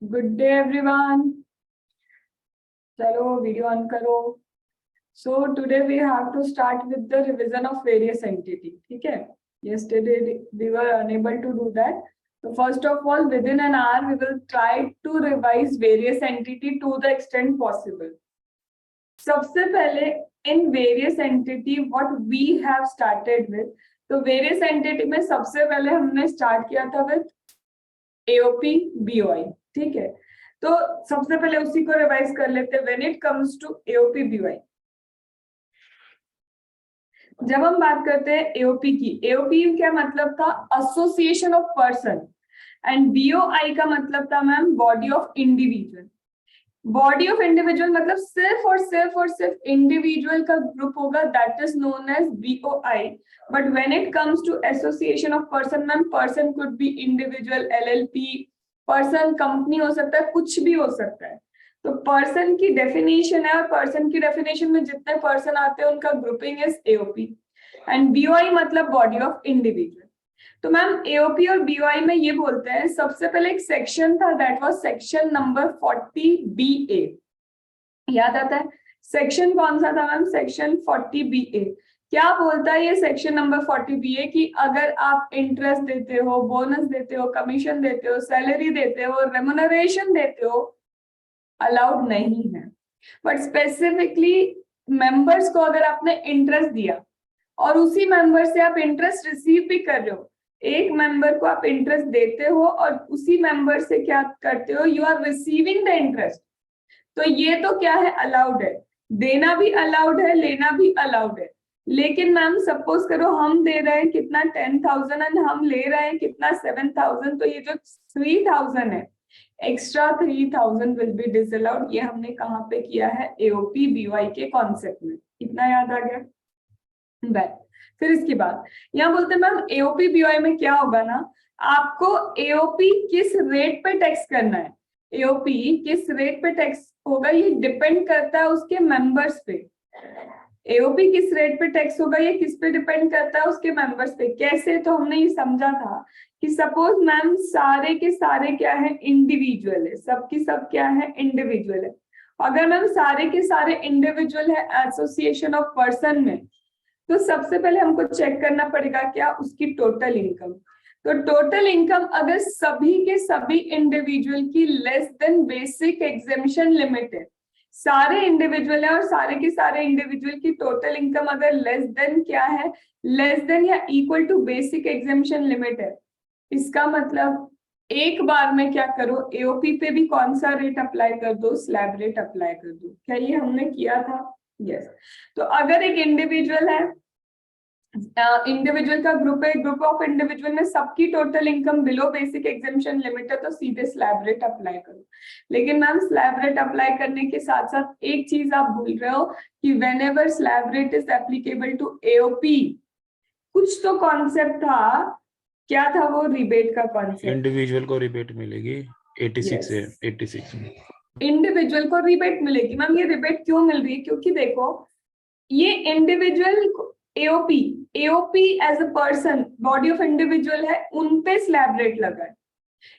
Good day everyone. चलो video on करो। So today we have to start with the revision of various entity. ठीक है, yesterday we were unable to do that. So first of all, within an hour we will try to revise various entity to the extent possible. सबसे पहले in various entity what we have started with, तो various entity में सबसे पहले हमने start किया था with AOP BOI। ठीक है, तो सबसे पहले उसी को रिवाइज कर लेते हैं। When it comes to AOP BOI, जब हम बात करते हैं AOP की, AOP क्या मतलब था? Association of person, and BOI का मतलब था ma'am body of individual. Body of individual मतलब सिर्फ इंडिविजुअल का ग्रुप होगा, that is known as BOI। But when it comes to association of person, ma'am person could be individual, LLP, person company हो सकता है, कुछ भी हो सकता है। तो पर्सन की डेफिनेशन है, और पर्सन की डेफिनेशन में जितने पर्सन आते हैं उनका grouping is AOP, and BOI मतलब बॉडी ऑफ इंडिविजुअल। तो मैम AOP और BOI में ये बोलते हैं, सबसे पहले एक सेक्शन था, that was section number 40BA। याद आता है सेक्शन कौन सा था मैम? Section 40BA। क्या बोलता है ये सेक्शन नंबर 40BA कि अगर आप इंटरेस्ट देते हो, बोनस देते हो, कमीशन देते हो, सैलरी देते हो, रेम्युनरेशन देते हो, अलाउड नहीं है। बट स्पेसिफिकली मेंबर्स को अगर आपने इंटरेस्ट दिया और उसी मेंबर से आप इंटरेस्ट रिसीव भी कर रहे हो, एक मेंबर को आप इंटरेस्ट देते हो और उसी मेंबर से क्या करते हो, you are receiving the interest, तो ये तो क्या है? अलाउड है। देना भी अलाउड है, लेना भी अलाउड है। लेकिन मैम सपोज करो हम दे रहे हैं कितना 10,000 एंड हम ले रहे हैं कितना 7,000, तो ये जो 3,000 है, एक्स्ट्रा 3,000 विल बी डिसअलाउड। ये हमने कहाँ पे किया है? AOP BOI के कॉन्सेप्ट में। इतना याद आ गया? फिर इसके बाद यहाँ बोलते हैं मैम AOP BOI में क्या होगा ना, आपको AOP किस रेट पे टैक्स करना है, AOP किस रेट पे टैक्स होगा, ये डिपेंड करता है उसके मेंबर्स पे। AOP किस रेट पे टैक्स होगा, ये किस पे डिपेंड करता है? उसके मेंबर्स पे। कैसे? तो हमने ये समझा था कि सपोज मैम सारे के सारे क्या है? इंडिविजुअल है, सबकी सब क्या है? इंडिविजुअल है। अगर मैम सारे के सारे इंडिविजुअल है एसोसिएशन ऑफ पर्सन में, तो सबसे पहले हमको चेक करना पड़ेगा क्या? उसकी टोटल इनकम। तो टोटल इनकम अगर सभी के सभी इंडिविजुअल की less than basic exemption limit है, सारे इंडिविजुअल है और सारे के सारे इंडिविजुअल की टोटल इनकम अगर लेस देन क्या है? लेस देन या equal to basic exemption limit है, इसका मतलब एक बार में क्या करो? AOP पे भी कौन सा रेट अप्लाई कर दो? स्लैब रेट अप्लाई कर दो। क्या ये हमने किया था? यस। तो अगर एक इंडिविजुअल है, इंडिविजुअल का ग्रुप है, ग्रुप ऑफ इंडिविजुअल में सबकी total income below basic exemption limit है, तो सीधे स्लैब रेट अप्लाई करो। लेकिन मैम स्लैब रेट अप्लाई करने के साथ साथ एक चीज आप भूल रहे हो कि whenever slab rate is applicable to AOP, कुछ तो कॉन्सेप्ट था। क्या था वो? रिबेट का कॉन्सेप्ट। इंडिविजुअल को रिबेट मिलेगी 86 से 86 में इंडिविजुअल को रिबेट मिलेगी। मैम ये रिबेट क्यों मिल रही है? क्योंकि देखो ये individual AOP as a person body of individual है, उन पे स्लैब रेट लगा है।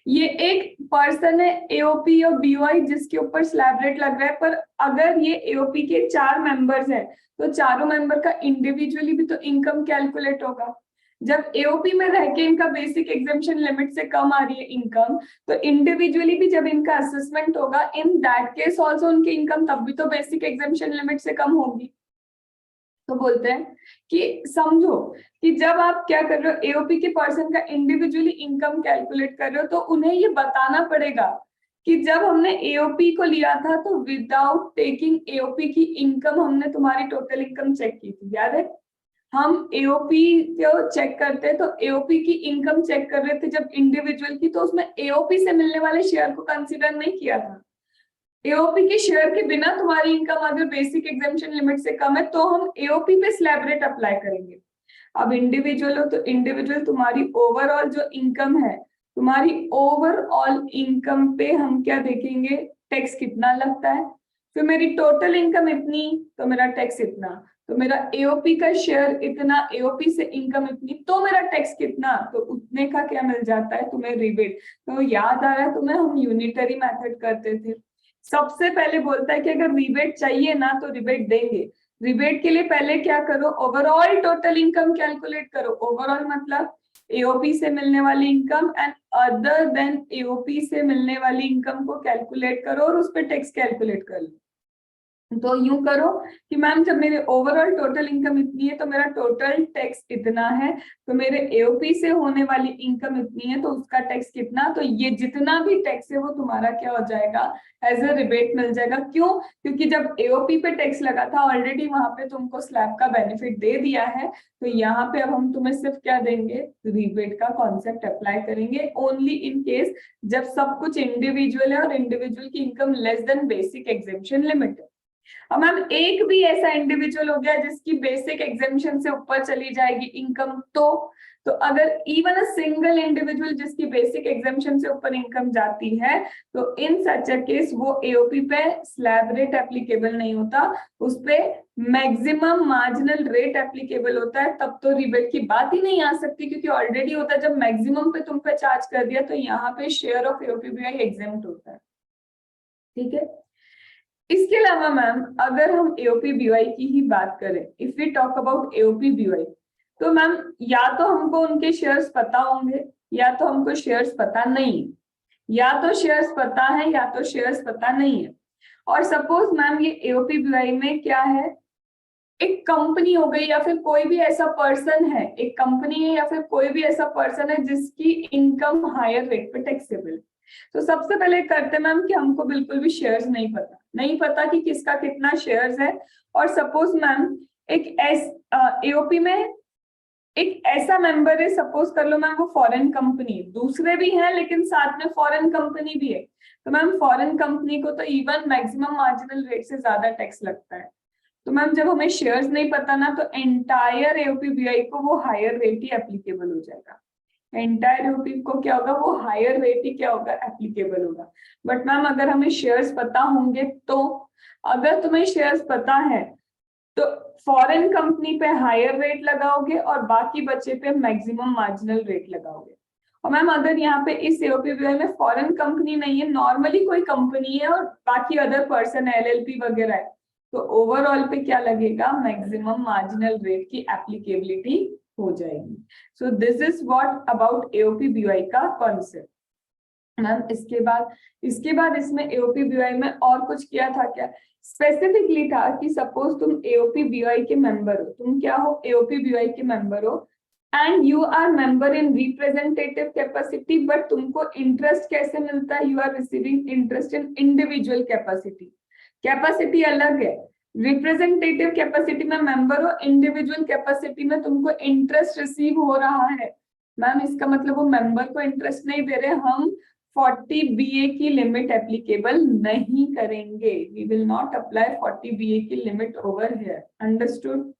ये एक पर्सन है AOP और BOI जिसके ऊपर स्लैब रेट लग रहा है, पर अगर ये AOP के 4 मेंबर्स हैं तो चारों मेंबर का इंडिविजुअली भी तो इनकम कैलकुलेट होगा। जब AOP में रह के इनका बेसिक एग्जेम्पशन लिमिट से कम आ रही है इनकम, तो इंडिविजुअली भी जब इनका असेसमेंट होगा, इन दैट केस ऑल्सो उनकी इनकम तब भी तो बेसिक एग्जेम्पशन लिमिट से कम होगी। तो बोलते हैं कि समझो कि जब आप क्या कर रहे हो, AOP के पर्सन का इंडिविजुअली इनकम कैलकुलेट कर रहे हो, तो उन्हें ये बताना पड़ेगा कि जब हमने AOP को लिया था तो विदाउट टेकिंग AOP की इनकम हमने तुम्हारी टोटल इनकम चेक की थी। याद है? हम AOP को चेक करते तो AOP की इनकम चेक कर रहे थे जब इंडिविजुअल की, तो उसमें AOP से मिलने वाले शेयर को कंसिडर नहीं किया था। AOP के शेयर के बिना तुम्हारी इनकम अगर बेसिक एग्जेम्पशन लिमिट से कम है तो हम AOP पे स्लैब रेट अप्लाई करेंगे। अब इंडिविजुअल हो तो इंडिविजुअल तुम्हारी ओवरऑल जो इनकम है, तुम्हारी ओवरऑल इनकम पे हम क्या देखेंगे? टैक्स कितना लगता है। फिर मेरी टोटल इनकम इतनी तो मेरा टैक्स इतना, तो मेरा एओपी का शेयर इतना, एओपी से इनकम इतनी, तो मेरा टैक्स कितना, तो उतने का क्या मिल जाता है तुम्हें, रिबेट। तो याद आ रहा है तुम्हें, हम यूनिटरी मेथड करते थे। सबसे पहले बोलता है कि अगर रिबेट चाहिए ना तो रिबेट देंगे। रिबेट के लिए पहले क्या करो, ओवरऑल टोटल इनकम कैलकुलेट करो। ओवरऑल मतलब एओपी से मिलने वाली income and other than AOP से मिलने वाली इनकम को कैलकुलेट करो और उस पर टैक्स कैलकुलेट कर लो। तो यूं करो कि मैम जब मेरे ओवरऑल टोटल इनकम इतनी है तो मेरा टोटल टैक्स इतना है, तो मेरे एओपी से होने वाली इनकम इतनी है तो उसका टैक्स कितना, तो ये जितना भी टैक्स है वो तुम्हारा क्या हो जाएगा, एज अ रिबेट मिल जाएगा। क्यों? क्योंकि जब एओपी पे टैक्स लगा था ऑलरेडी, वहां पे तुमको स्लैब का बेनिफिट दे दिया है, तो यहाँ पे अब हम तुम्हें सिर्फ क्या देंगे, रिबेट का कॉन्सेप्ट अप्लाई करेंगे ओनली इन केस जब सब कुछ इंडिविजुअल है और इंडिविजुअल की income less than basic exemption limit है। अब मैम एक भी ऐसा इंडिविजुअल हो गया जिसकी बेसिक एग्जेम्पशन से ऊपर चली जाएगी इनकम, तो अगर इवन अ सिंगल इंडिविजुअल जिसकी बेसिक एग्जेम्पशन से ऊपर इनकम जाती है, तो इन सच अ केस वो एओपी पे स्लैब रेट एप्लीकेबल नहीं होता, उस पे मैक्सिमम मार्जिनल रेट एप्लीकेबल होता है। तब तो रिबेट की बात ही नहीं आ सकती, क्योंकि ऑलरेडी होता है, जब मैक्सिमम पे तुम पे चार्ज कर दिया तो यहाँ पे शेयर ऑफ एओपीबीआई एग्जेम्प्ट होता है। ठीक है, इसके अलावा मैम अगर हम एओपी बीवाई की ही बात करें, if we talk about AOP BOI, तो मैम या तो हमको उनके शेयर्स पता होंगे या तो हमको शेयर्स पता नहीं, या तो शेयर्स पता है या तो शेयर्स पता नहीं है। और सपोज मैम ये एओपी बीवाई में क्या है, एक कंपनी हो गई या फिर कोई भी ऐसा पर्सन है, एक कंपनी है या फिर कोई भी ऐसा पर्सन है जिसकी इनकम हायर रेट पे टैक्सेबल है। तो सबसे पहले करते मैम कि हमको बिल्कुल भी शेयर्स नहीं पता कि किसका कितना शेयर्स है। और सपोज मैम एक एओपी में एक ऐसा मेंबर है, सपोज कर लो मैम वो फॉरेन कंपनी, दूसरे भी हैं लेकिन साथ में फॉरेन कंपनी भी है, तो मैम फॉरेन कंपनी को तो इवन मैक्सिमम मार्जिनल रेट से ज्यादा टैक्स लगता है। तो मैम जब हमें शेयर्स नहीं पता ना, तो एंटायर एओपी बीआई को वो हायर रेट ही एप्लीकेबल हो जाएगा। एंटायर एओपी को क्या होगा, वो हायर रेट ही क्या होगा, एप्लीकेबल होगा। बट मैम अगर हमें शेयर्स पता होंगे, तो अगर तुम्हें शेयर्स पता है तो फॉरेन कंपनी पे हायर रेट लगाओगे और बाकी बचे पे मैक्सिमम मार्जिनल रेट लगाओगे। और मैम अगर यहाँ पे इस एओपीबीआई में फॉरेन कंपनी नहीं है, नॉर्मली कोई कंपनी है और बाकी अदर पर्सन एलएलपी वगैरह है, तो ओवरऑल पे क्या लगेगा, मैक्सिमम मार्जिनल रेट की एप्लीकेबिलिटी हो जाएगी। So this is what about AOPBI का कॉन्सेप्ट। मैम इसके बाद इसमें एओपीबीआई में और कुछ किया था क्या, स्पेसिफिकली था कि सपोज तुम एओपीबीआई के मेंबर हो, तुम क्या हो, एओपीबीआई के मेंबर हो, and you are member in representative capacity, but तुमको इंटरेस्ट कैसे मिलता है, you are receiving interest in individual capacity. Capacity अलग है, रिप्रेजेंटेटिव कैपेसिटी में मेंबर हो, इंडिविजुअल कैपेसिटी में तुमको इंटरेस्ट रिसीव हो रहा है। मैम इसका मतलब वो मेंबर को इंटरेस्ट नहीं दे रहे, हम 40 BA की लिमिट एप्लीकेबल नहीं करेंगे, we will not apply 40 BA की लिमिट ओवर हियर। अंडरस्टूड?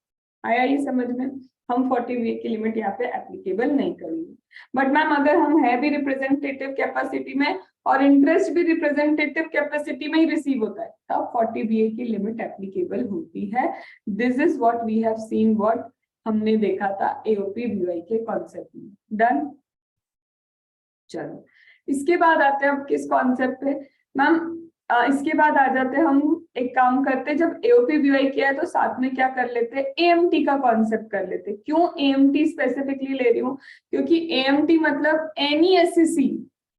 आया ये समझ में? हम 40 BA की लिमिट यहाँ पे एप्लीकेबल नहीं करेंगे। बट मैम अगर हम है भी रिप्रेजेंटेटिव कैपेसिटी में और इंटरेस्ट भी रिप्रेजेंटेटिव कैपेसिटी में ही रिसीव होता है, तब 40 BA की लिमिट एप्लीकेबल होती है। This is what we have seen, what हमने देखा था एओपीबीआई के कॉन्सेप्ट में। डन? चलो इसके बाद आते हैं अब किस कॉन्सेप्ट पे मैम, इसके बाद आ जाते हैं हम, एक काम करते हैं, जब एओपीबीआई किया है तो साथ में क्या कर लेते हैं, एएमटी का कॉन्सेप्ट कर लेते हैं। क्यों एएमटी स्पेसिफिकली ले रही हूँ, क्योंकि एएमटी मतलब any SEC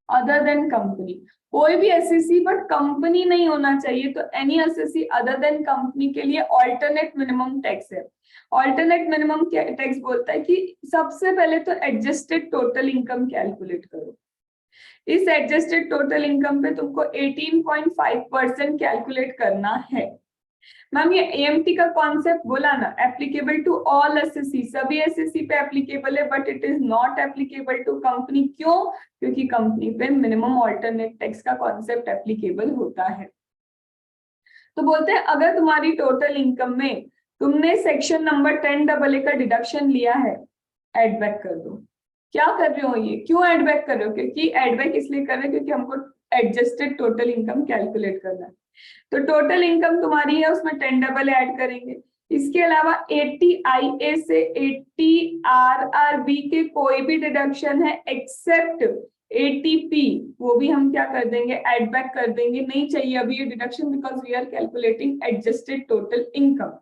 other than company, कोई भी एसईसी बट कंपनी नहीं होना चाहिए, तो any SEC other than company के लिए ऑल्टरनेट मिनिमम टैक्स है। ऑल्टरनेट मिनिमम टैक्स बोलता है कि सबसे पहले तो एडजस्टेड टोटल इनकम कैलकुलेट करो। इस एडजस्टेड टोटल इनकम पे तुमको 18.5% कैलकुलेट करना है। मैम ये एएमटी का कॉन्सेप्ट बोला ना, एप्लीकेबल टू ऑल एसएससी, सभी एसएससी पे एप्लीकेबल है, but it is not applicable to company. क्यों? क्योंकि कंपनी पे मिनिमम ऑल्टरनेट टैक्स का कॉन्सेप्ट एप्लीकेबल होता है। तो बोलते हैं अगर तुम्हारी टोटल इनकम में तुमने सेक्शन नंबर 10AA का डिडक्शन लिया है, एड बैक कर दो। क्या कर रहे हो ये, क्यों एड बैक कर रहे हो, क्योंकि एड बैक इसलिए कर रहे हो क्योंकि हमको एडजस्टेड टोटल इनकम कैलकुलेट करना है। तो टोटल इनकम तुम्हारी है, उसमें 10AA ऐड करेंगे। इसके अलावा 80 IA से 80 RRB के कोई भी डिडक्शन है एक्सेप्ट 80P, वो भी हम क्या कर देंगे, एड बैक कर देंगे, नहीं चाहिए अभी ये deduction because we are calculating adjusted total income.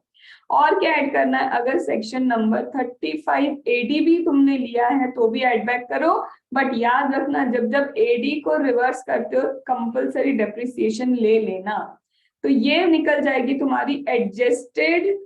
और क्या ऐड करना है, अगर सेक्शन नंबर 35 AD भी तुमने लिया है तो भी ऐड बैक करो, बट याद रखना जब जब AD को रिवर्स करते हो कंपल्सरी डेप्रिसिएशन ले लेना। तो ये निकल जाएगी तुम्हारी एडजस्टेड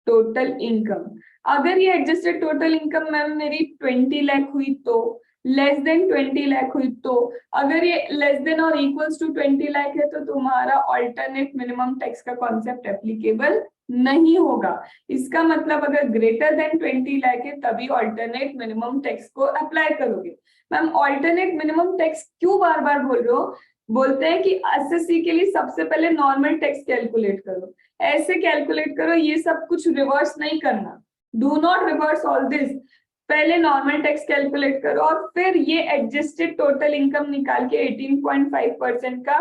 टोटल इनकम। अगर ये एडजस्टेड टोटल इनकम मैम मेरी 20 लाख हुई तो, लेस देन 20 लाख हुई तो, अगर ये लेस देन और इक्वल्स टू 20 लाख है तो तुम्हारा ऑल्टरनेट मिनिमम टैक्स का कॉन्सेप्ट एप्लीकेबल नहीं होगा। इसका मतलब अगर ग्रेटर देन 20 लाख है तभी ऑल्टरनेट मिनिमम टैक्स को अप्लाई करोगे। मैम ऑल्टरनेट मिनिमम टैक्स क्यों बार बार बोल रहे हो, बोलते हैं कि एसएससी के लिए सबसे पहले नॉर्मल टैक्स कैलकुलेट करो, ऐसे कैलकुलेट करो, ये सब कुछ रिवर्स नहीं करना, do not reverse all this, पहले नॉर्मल टैक्स कैलकुलेट करो और फिर ये एडजस्टेड टोटल इनकम निकाल के 18.5% का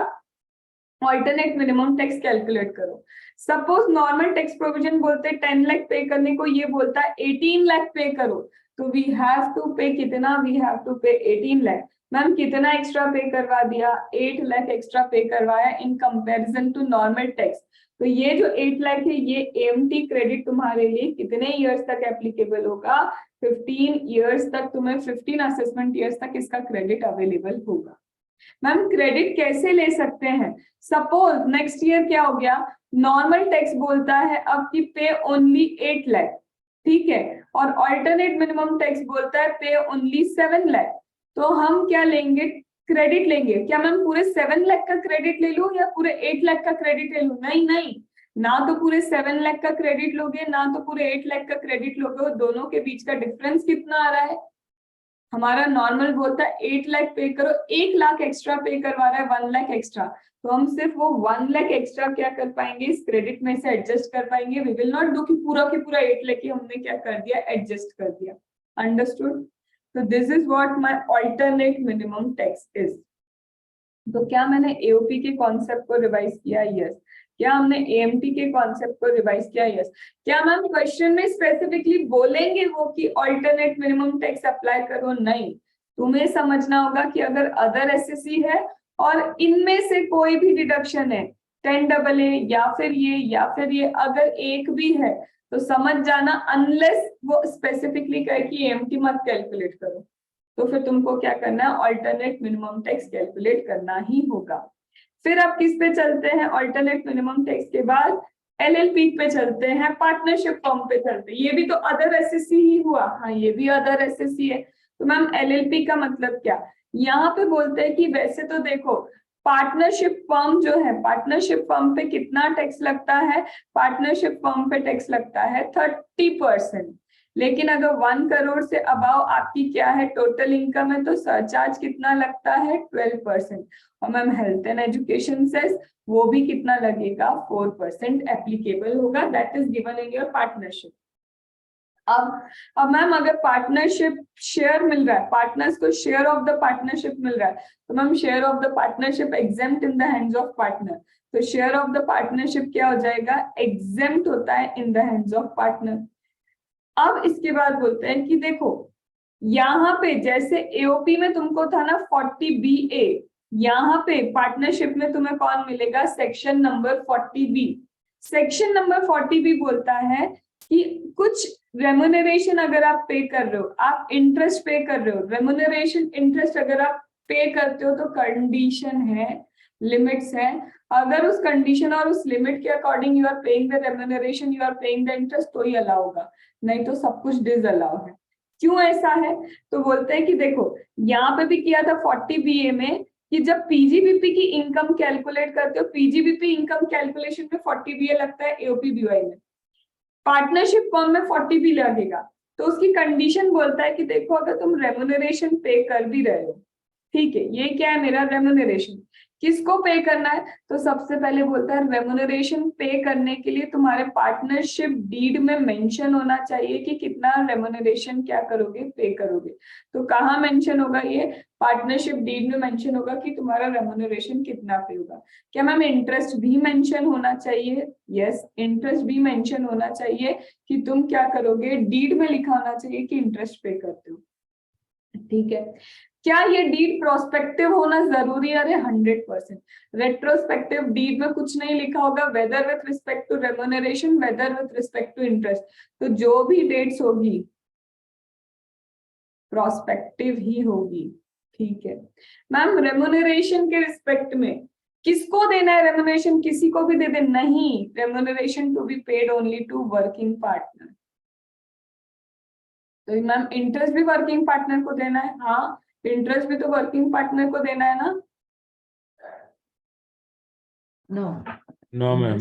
ऑल्टरनेट मिनिमम टैक्स कैलकुलेट करो। सपोज नॉर्मल टैक्स प्रोविजन बोलते हैं 10 लाख पे करने को, ये बोलता है 18 लाख पे करो, तो वी हैव टू पे कितना, वी हैव टू पे 18 लाख। मैम कितना एक्स्ट्रा पे करवा दिया, 8 लाख एक्स्ट्रा पे करवाया in comparison to normal tax. तो ये जो 8 लाख है ये AMT क्रेडिट तुम्हारे लिए कितने ईयर्स तक एप्लीकेबल होगा, 15 ईयर्स तक, तुम्हें 15 असेसमेंट ईयर्स तक इसका क्रेडिट अवेलेबल होगा। मैम क्रेडिट कैसे ले सकते हैं, सपोज नेक्स्ट ईयर क्या हो गया, नॉर्मल टैक्स बोलता है अब की पे ओनली 8 लाख, ठीक है, और ऑल्टरनेट मिनिमम टैक्स बोलता है पे ओनली 7 लाख, तो हम क्या लेंगे, क्रेडिट लेंगे। क्या मैम पूरे 7 लाख का क्रेडिट ले लूं या पूरे 8 लाख का क्रेडिट ले लूं, नहीं नहीं, ना तो पूरे 7 लाख का क्रेडिट लोगे ना तो पूरे 8 लाख का क्रेडिट लोगे, दोनों के बीच का डिफरेंस कितना आ रहा है, हमारा नॉर्मल बोलता है 8 लाख पे करो, 1 लाख एक्स्ट्रा पे करवा रहा है 1 लाख एक्स्ट्रा, तो हम सिर्फ वो 1 लाख एक्स्ट्रा क्या कर पाएंगे, इस क्रेडिट में से एडजस्ट कर पाएंगे, वी विल नॉट डू कि पूरा के पूरा 8 लाख ही हमने क्या कर दिया, एडजस्ट कर दिया। अंडरस्टूड? तो this is what my alternate minimum tax is. तो क्या मैंने एओपी के कॉन्सेप्ट को रिवाइज किया, यस। क्या हमने एएमटी के कॉन्सेप्ट को रिवाइज किया, यस। क्या मैम क्वेश्चन में स्पेसिफिकली बोलेंगे वो कि अल्टरनेट मिनिमम टैक्स अप्लाई करो, नहीं, तुम्हें समझना होगा कि अगर अदर एसएससी है और इनमें से कोई भी डिडक्शन है 10AA या फिर ये अगर एक भी है तो समझ जाना, अनलेस वो स्पेसिफिकली कहे कि एएमटी मत कैलकुलेट करो, तो फिर तुमको क्या करना है, अल्टरनेट मिनिमम टैक्स कैलकुलेट करना ही होगा। फिर आप किस पे चलते हैं, अल्टरनेट मिनिमम टैक्स के बाद LLP पे चलते हैं, पार्टनरशिप फॉर्म पे चलते हैं, ये भी तो अदर एसएससी ही हुआ, हाँ ये भी अदर एसएससी है। तो मैम LLP का मतलब क्या, यहाँ पे बोलते हैं कि वैसे तो देखो पार्टनरशिप फर्म जो है, पार्टनरशिप फर्म पे कितना टैक्स लगता है, पार्टनरशिप फर्म पे टैक्स लगता है 30%, लेकिन अगर 1 करोड़ से अबाव आपकी क्या है, टोटल इनकम है, तो सरचार्ज कितना लगता है, 12%। और ma'am health and education cess वो भी कितना लगेगा, 4% एप्लीकेबल होगा, that is given in your partnership. अब मैम अगर पार्टनरशिप शेयर मिल रहा है, पार्टनर्स को शेयर ऑफ द पार्टनरशिप मिल रहा है, तो ma'am share of the partnership exempt in the hands of partner, तो शेयर ऑफ द पार्टनरशिप क्या हो जाएगा, एग्जेम्प्ट होता है in the hands of partner. अब इसके बाद बोलते हैं कि देखो यहाँ पे जैसे एओपी में तुमको था ना 40BA, यहाँ पे पार्टनरशिप में तुम्हें कौन मिलेगा, section number 40B। Section number 40B बोलता है कि कुछ रेम्युनरेशन अगर आप पे कर रहे हो, आप इंटरेस्ट पे कर रहे हो, रेम्युनरेशन इंटरेस्ट अगर आप पे करते हो तो कंडीशन है, लिमिट्स है, अगर उस कंडीशन और उस लिमिट के according you are paying the remuneration, you are paying the interest, तो ही अलाउ होगा, नहीं तो सब कुछ डिस अलाउ है। क्यों ऐसा है, तो बोलते हैं कि देखो यहाँ पे भी किया था 40BA में कि जब पीजीबीपी की इनकम कैलकुलेट करते हो, पीजीबीपी इनकम कैलकुलेशन में 40BA लगता है, एओपी बीवाई में, पार्टनरशिप फॉर्म में 40B लगेगा, तो उसकी कंडीशन बोलता है कि देखो अगर तुम रेम्युनरेशन पे कर भी रहे हो ठीक है, ये क्या है मेरा रेम्यूनरेशन। किसको पे करना है, तो सबसे पहले बोलता है रेम्यूनरेशन पे करने के लिए तुम्हारे पार्टनरशिप डीड में मेंशन होना चाहिए कि कितना रेम्यूनरेशन क्या करोगे, पे करोगे। तो कहाँ मेंशन होगा, ये पार्टनरशिप डीड में मेंशन होगा कि तुम्हारा रेम्यूनरेशन कितना पे होगा। क्या मैम इंटरेस्ट भी मेंशन होना चाहिए? यस, इंटरेस्ट भी मेंशन होना चाहिए कि तुम क्या करोगे, डीड में लिखा होना चाहिए कि इंटरेस्ट पे करते हो। ठीक है, क्या ये डीड प्रोस्पेक्टिव होना जरूरी है? अरे 100%। रेट्रोस्पेक्टिव डीड में कुछ नहीं लिखा होगा, whether with respect to remuneration, whether with respect to interest, तो जो भी डेट्स होगी प्रोस्पेक्टिव ही होगी। ठीक है मैम, रेम्यूनरेशन के रिस्पेक्ट में किसको देना है रेम्यूनरेशन? किसी को भी दे दे? नहीं, remuneration to be paid only to working partner. तो मैम इंटरेस्ट भी वर्किंग पार्टनर को देना है? हाँ, इंटरेस्ट भी तो वर्किंग पार्टनर को देना है ना? No. No, ma'am.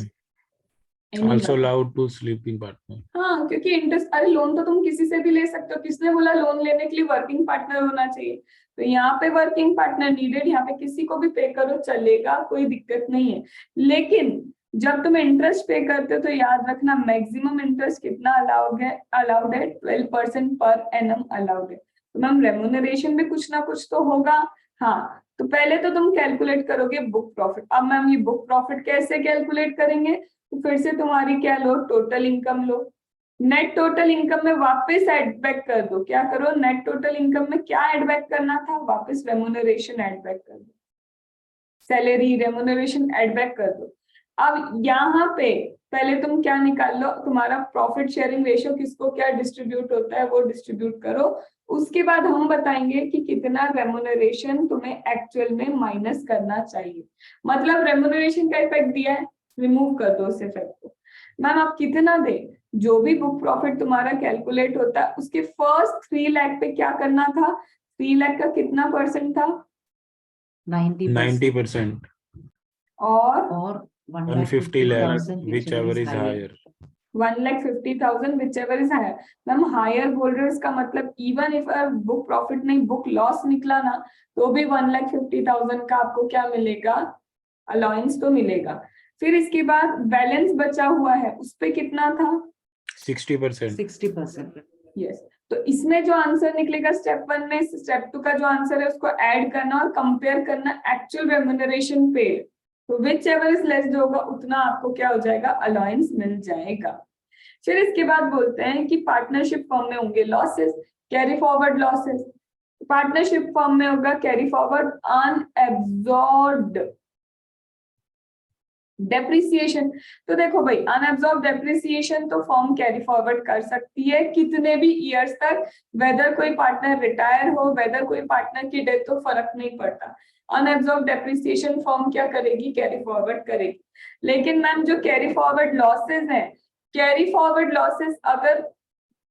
Also allowed to sleeping partner. हाँ, क्योंकि इंटरेस्ट, अरे लोन तो तुम किसी से भी ले सकते हो, किसने बोला लोन लेने के लिए वर्किंग पार्टनर होना चाहिए? तो यहाँ पे वर्किंग पार्टनर नीडेड, यहाँ पे किसी को भी पे करो चलेगा, कोई दिक्कत नहीं है। लेकिन जब तुम इंटरेस्ट पे करते हो तो याद रखना मैक्सिमम इंटरेस्ट कितना अलाउड है 12% पर एनम अलाउड है। तो मैम रेम्यूनरेशन भी कुछ ना कुछ तो होगा। हाँ, तो पहले तो तुम कैलकुलेट करोगे बुक प्रॉफिट। अब मैम ये बुक प्रॉफिट कैसे कैलकुलेट करेंगे? तो फिर से तुम्हारी क्या लो, टोटल इनकम लो। नेट टोटल इनकम में वापस एड बैक कर दो। क्या करो, नेट टोटल इनकम में क्या एड बैक करना था? वापस रेम्यूनरेशन एड बैक कर दो, सैलरी रेम्यूनरेशन एड बैक कर दो। अब यहाँ पे पहले तुम क्या निकाल लो, तुम्हारा प्रॉफिट शेयरिंग रेशियो किसको क्या डिस्ट्रीब्यूट होता है वो डिस्ट्रीब्यूट करो। उसके बाद हम बताएंगे कि कितना रेम्यूनरेशन तुम्हें एक्चुअल में माइनस करना चाहिए। मतलब रेम्यूनरेशन का इफेक्ट दिया है, रिमूव कर दो उस इफेक्ट को। मैम आप कितना दे, जो भी बुक प्रॉफिट तुम्हारा कैलकुलेट होता है उसके फर्स्ट 3 लाख पे क्या करना था? 3 लाख का कितना परसेंट था? 90%. और 150 lakhs, whichever is higher. 1,50,000 whichever is higher। Ma'am higher बोल रहे हो, इसका मतलब इवन इफ बुक प्रॉफिट नहीं बुक लॉस निकला ना, तो भी 1,50,000 का आपको क्या मिलेगा? अलाउंस तो मिलेगा। फिर इसके बाद बैलेंस बचा हुआ है उस पे कितना था? 60%. 60%. यस, तो इसमें जो आंसर निकलेगा स्टेप 1 में, स्टेप 2 का जो आंसर है उसको ऐड करना और कंपेयर करना एक्चुअल रेम्यूनरेशन पे। तो विच एवर इज लेस जो होगा उतना आपको क्या हो जाएगा? अलाउंस मिल जाएगा। फिर इसके बाद बोलते हैं कि पार्टनरशिप फर्म में होंगे losses, carry forward losses. Partnership firm में होगा कैरी फॉरवर्ड अनएब्सॉर्ब्ड डेप्रिसिएशन। तो देखो भाई, अनएब्सॉर्ब डेप्रिसिएशन तो फर्म कैरी फॉरवर्ड कर सकती है कितने भी ईयर्स तक, वेदर कोई पार्टनर रिटायर हो, वेदर कोई पार्टनर की डेथ हो, फर्क नहीं पड़ता। अनएब्सॉर्ब डेप्रिसिएशन फर्म क्या करेगी? कैरी फॉरवर्ड करेगी। लेकिन मैम जो कैरी फॉरवर्ड लॉसेस हैं, कैरी फॉरवर्ड लॉसेस अगर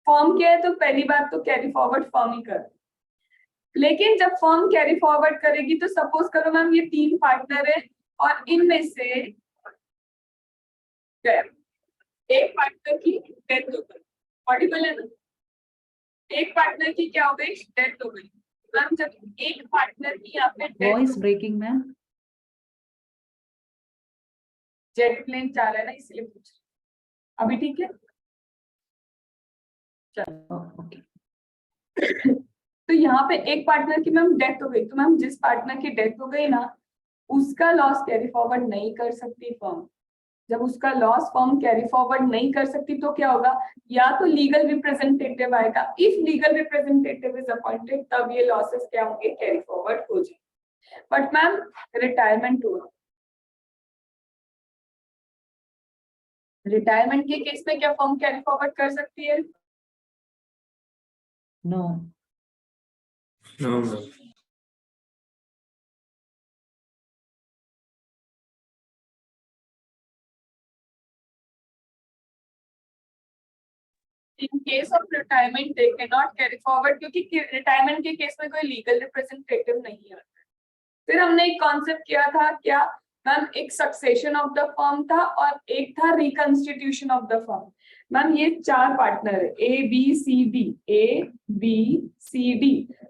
फर्म क्या है तो पहली बात तो कैरी फॉरवर्ड फर्म ही कर, लेकिन जब फर्म कैरी फॉरवर्ड करेगी तो सपोज करो मैम ये 3 पार्टनर है और इनमें से एक पार्टनर की डेथ हो गई, ऑडिबल है ना? एक पार्टनर की क्या हो गई? डेथ हो गई। मैम जब एक पार्टनर की यहाँ पे voice breaking ma'am. Jet plane जा रहा है ना इसलिए पूछ रही। अभी ठीक है? चलो ओके। तो यहाँ पे एक पार्टनर की मैम डेथ हो गई, तो मैम जिस पार्टनर की डेथ हो गई ना उसका लॉस कैरी फॉरवर्ड नहीं कर सकती फर्म। जब उसका लॉस फर्म कैरी फॉरवर्ड नहीं कर सकती तो क्या होगा? या तो लीगल रिप्रेजेंटेटिव आएगा, if legal representative is appointed तब ये लॉसेस क्या होंगे? कैरी फॉरवर्ड हो जाएंगे। बट मैम रिटायरमेंट हुआ, रिटायरमेंट के केस में क्या फर्म कैरी फॉरवर्ड कर सकती है? No. No. In case of retirement they cannot carry forward क्योंकि रिटायरमेंट के केस में कोई लीगल रिप्रेजेंटेटिव नहीं है। फिर हमने एक कॉन्सेप्ट किया था क्या मैम? एक सक्सेशन ऑफ द फर्म था और एक था reconstitution of the firm. Ma'am ये 4 पार्टनर है, A B C D, A B C D।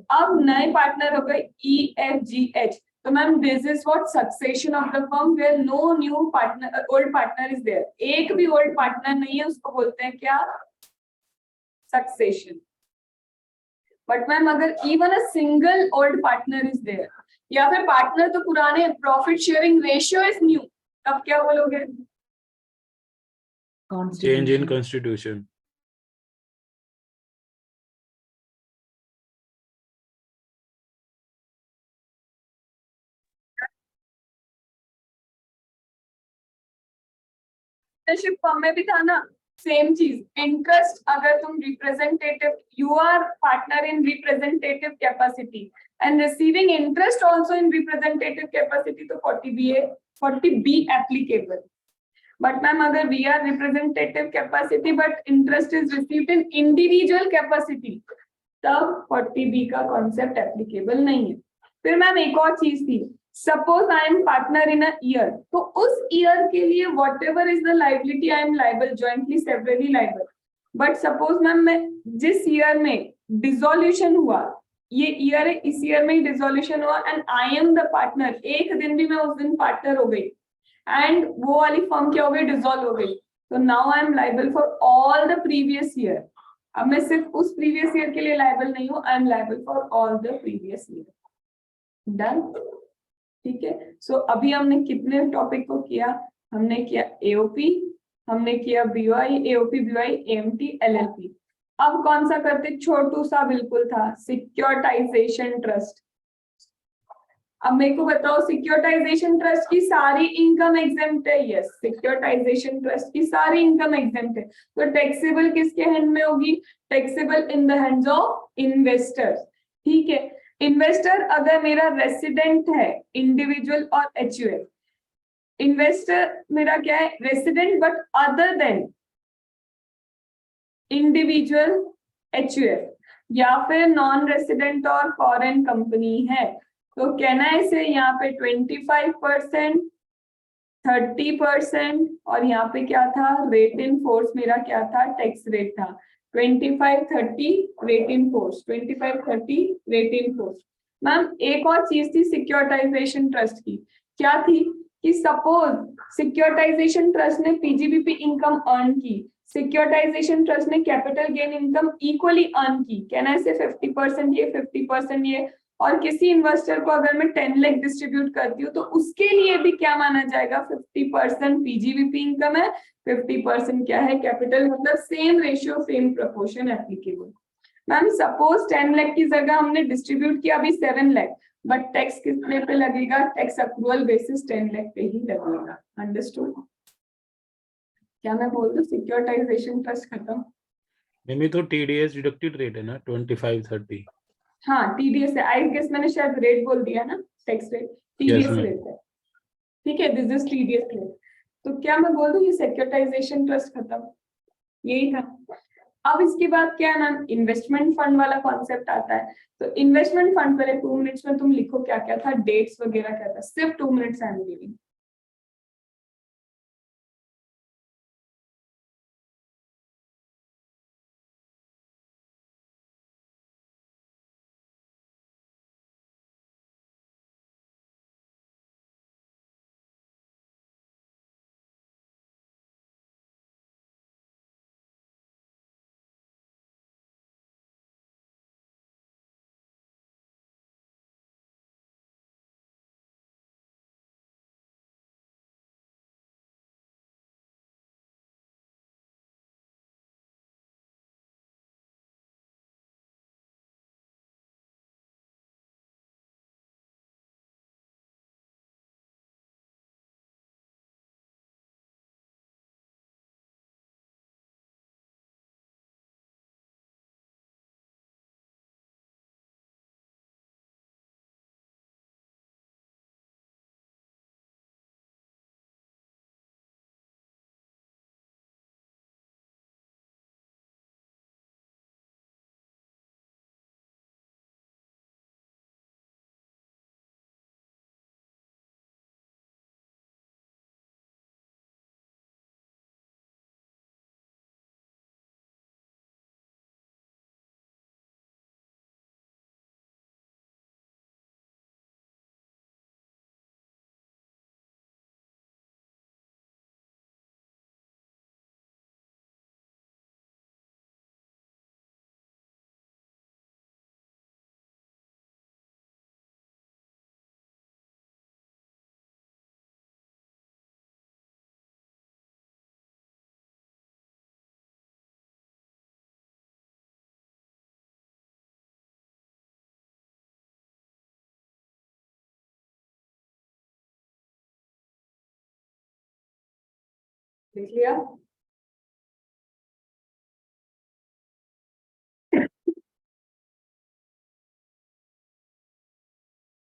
अब नए पार्टनर हो गए EFGH, तो ma'am this is what succession of the firm where no new partner old partner is there, एक भी old partner नहीं है, उसको बोलते हैं क्या, सक्सेशन। बट मैम अगर even a single old partner is there, या फिर पार्टनर तो पुराने, profit sharing ratio is new, तब क्या बोलोगे, Change in Constitution. constitution. Partnership form में भी था ना, सेम चीज, इंटरेस्ट अगर तुम representative, you are partner in representative capacity and receiving interest also in representative capacity, तो 40B एप्लीकेबल। बट मैम अगर we are representative capacity but interest is received in individual capacity, तब 40B का concept applicable नहीं है। फिर ma'am एक और चीज थी, suppose I am partner in a year, तो उस ईयर के लिए what ever is the liability I am liable, jointly severally liable. But suppose ma'am मैं जिस ईयर में डिसोल्यूशन हुआ, ये ईयर है, इस ईयर में ही डिसोल्यूशन हुआ and I am the partner, एक दिन भी मैं उस दिन पार्टनर हो गई एंड वो वाली फर्म क्या हो गई, डिसॉल्व हो गई, तो now I am liable for all the previous year. अब मैं सिर्फ उस प्रीवियस ईयर के लिए लाइबल नहीं हूं, I am liable for all the previous year. Done, ठीक है। सो अभी हमने कितने टॉपिक को किया, हमने किया एओपी, हमने किया BOI, AOP, BOI, AMT, LLP. अब कौन सा करते, छोटू सा बिल्कुल था, सिक्योरिटाइजेशन ट्रस्ट। अब मेरे को बताओ, सिक्योरिटाइजेशन ट्रस्ट की सारी इनकम एग्जेम्प्ट है, यस, सिक्योरिटाइजेशन ट्रस्ट की सारी इनकम एग्जेम्प्ट है, तो टैक्सेबल किसके हैंड में होगी, taxable in the hands of investors. ठीक है, इन्वेस्टर अगर मेरा रेसिडेंट है, इंडिविजुअल और एचयूएफ, इन्वेस्टर मेरा क्या है, resident but other than individual, HUF, या फिर नॉन रेसिडेंट और फॉरेन कंपनी है, तो कहना है इसे यहाँ पे 25%, 30%, और यहाँ पे क्या था, रेट इन फोर्स मेरा क्या था, टैक्स रेट था 25-30 rate in force, 25-30 rate in force. Ma'am एक और चीज थी सिक्योरिटाइजेशन ट्रस्ट की, क्या थी, कि सपोज सिक्योरिटाइजेशन ट्रस्ट ने पीजीबीपी इनकम अर्न की, सिक्योरिटाइजेशन ट्रस्ट ने capital gain income equally earn की, कहना है इसे 50% ये, 50% ये, और किसी इन्वेस्टर को अगर मैं 10 लाख डिस्ट्रीब्यूट करती हूँ तो उसके लिए भी क्या माना जाएगा, 50% पीजीबीपी इनकम है, 50% क्या है, कैपिटल, मतलब same ratio, same proportion applicable. Ma'am suppose 10 lakh की जगह हमने डिस्ट्रीब्यूट किया अभी 7 लाख, बट टैक्स कितने पे लगेगा, टैक्स अक्रूवल बेसिस 10 लाख पे ही लगेगा। अंडरस्टूड, क्या मैं बोल दूं, सिक्योरिटाइजेशन ट्रस्ट खत्म। नहीं तो TDS डिडक्टेड रेट है ना 25-30। हाँ टीडीएस है, आई गेस मैंने शायद रेट बोल दिया ना, tax rate, TDS ma'am. Rate है, ठीक है, दिस इज टीडीएस रेट। तो क्या मैं बोल दूं ये सिक्योरिटाइजेशन ट्रस्ट खत्म, यही था। अब इसके बाद क्या है ना, इन्वेस्टमेंट फंड वाला कॉन्सेप्ट आता है। तो इन्वेस्टमेंट फंड पहले 2 मिनट्स में तुम लिखो क्या क्या था, डेट्स वगैरह क्या था, सिर्फ 2 मिनट्स आई एम गिविंग। देख लिया?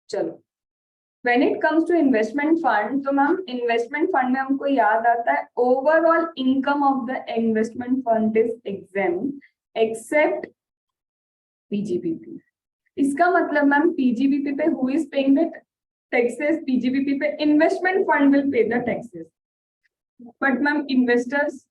चलो, when it comes to investment fund, तो मैम इन्वेस्टमेंट फंड में हमको याद आता है overall income of the investment fund is exempt except PGBP. इसका मतलब मैम पीजीबीपी पे who is paying the taxes? PGBP पे investment fund will pay the taxes, but ma'am investors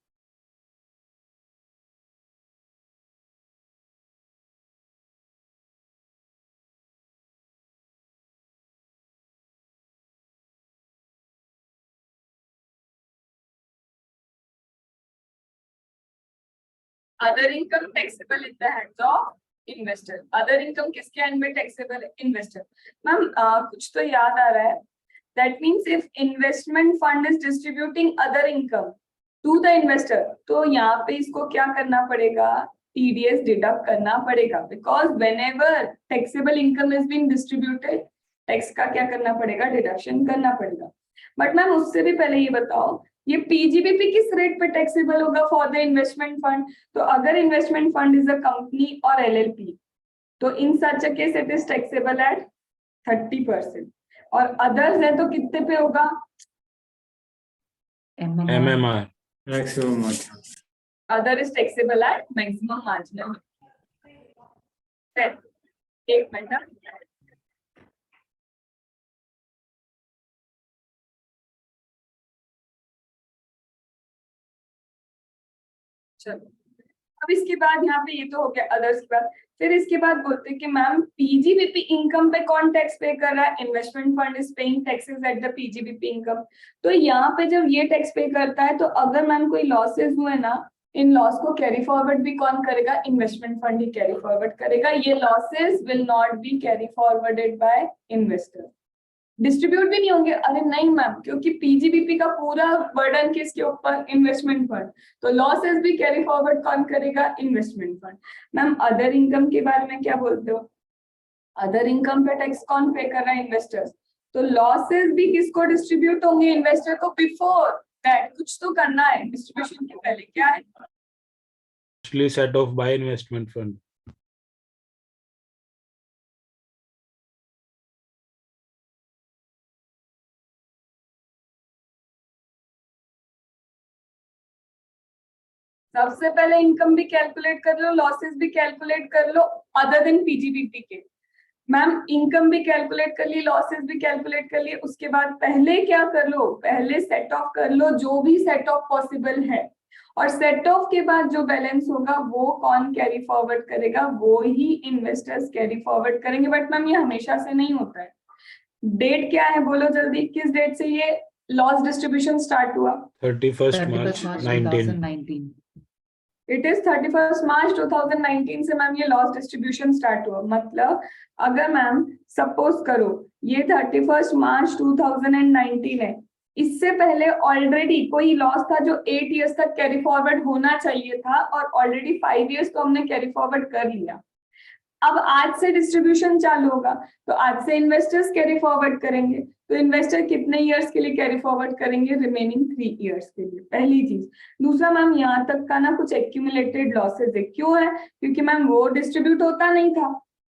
other income taxable in the hands of investor. Other income किसके hand में taxable है? Investor. Ma'am कुछ तो याद आ रहा है. That means if investment fund is distributing other income to the investor, तो यहाँ पे इसको क्या करना पड़ेगा? TDS deduct करना पड़ेगा, because whenever taxable income is being distributed, tax का क्या करना पड़ेगा? Deduction करना पड़ेगा. But मैम उससे भी पहले ये बताओ, ये पीजीबीपी किस रेट पे टैक्सेबल होगा फॉर द इन्वेस्टमेंट फंड? तो अगर investment fund is a company और एलएलपी, तो in such a case it is taxable at 30%, और अदर्स है तो कितने पे होगा? MMR. Maximum margin. Other is taxable eight maximum marginal. एक मिनट, चलो अब इसके बाद यहाँ पे ये तो हो गया अदर्स के बाद, फिर इसके बाद बोलते हैं कि मैम पीजीबीपी इनकम पे कौन टैक्स पे कर रहा है? Investment fund is paying taxes at the PGBP income. तो यहाँ पे जब ये टैक्स पे करता है, तो अगर मैम कोई लॉसेस हुए ना, इन लॉस को कैरी फॉरवर्ड भी कौन करेगा? इन्वेस्टमेंट फंड ही कैरी फॉरवर्ड करेगा। ये losses will not be carry forwarded bye investor, distribute भी नहीं होंगे। अरे नहीं मैम, क्योंकि पीजीबीपी का पूरा बर्डन किसके ऊपर? Investment fund. तो लॉसेस भी कैरी फॉरवर्ड कौन करेगा? Investment fund. Ma'am other income के बारे में क्या बोलते हो? अदर इनकम पे टैक्स कौन पे कर रहा है? इन्वेस्टर्स। तो लॉसेस भी किसको डिस्ट्रीब्यूट होंगे? इन्वेस्टर को। बिफोर दैट कुछ तो करना है डिस्ट्रीब्यूशन के पहले, क्या है? Mostly set off by investment fund. सबसे पहले इनकम भी कैलकुलेट कर लो, लॉसेस भी कैलकुलेट कर लो, अदर देन पीजीबीपी के। मैम इनकम भी कैलकुलेट कर ली, लॉसेस भी कैलकुलेट कर लिए, उसके बाद पहले क्या कर लो? पहले सेट ऑफ कर लो जो भी सेट ऑफ पॉसिबल है, और सेट ऑफ के बाद जो बैलेंस होगा वो कौन कैरी फॉरवर्ड करेगा? वो ही इन्वेस्टर्स कैरी फॉरवर्ड करेंगे। बट मैम ये हमेशा से नहीं होता है। डेट क्या है बोलो जल्दी, किस डेट से ये लॉस डिस्ट्रीब्यूशन स्टार्ट हुआ? 31st 31st March March 19. 2019. It is 31st मार्च 2019 से मैम ये लॉस डिस्ट्रीब्यूशन स्टार्ट हुआ। मतलब अगर मैम सपोज करो ये 31st मार्च 2019 है, इससे पहले ऑलरेडी कोई लॉस था जो 8 इयर्स तक कैरी फॉरवर्ड होना चाहिए था, और ऑलरेडी 5 इयर्स तो हमने कैरी फॉरवर्ड कर लिया। अब आज से डिस्ट्रीब्यूशन चालू होगा, तो आज से इन्वेस्टर्स कैरी फॉरवर्ड करेंगे। तो इन्वेस्टर कितने इयर्स के लिए कैरी फॉरवर्ड करेंगे? रिमेनिंग 3 इयर्स के लिए, पहली चीज। दूसरा मैम यहाँ तक का ना कुछ एक्यूमुलेटेड लॉसेस है। क्यों है? क्योंकि मैम वो डिस्ट्रीब्यूट होता नहीं था,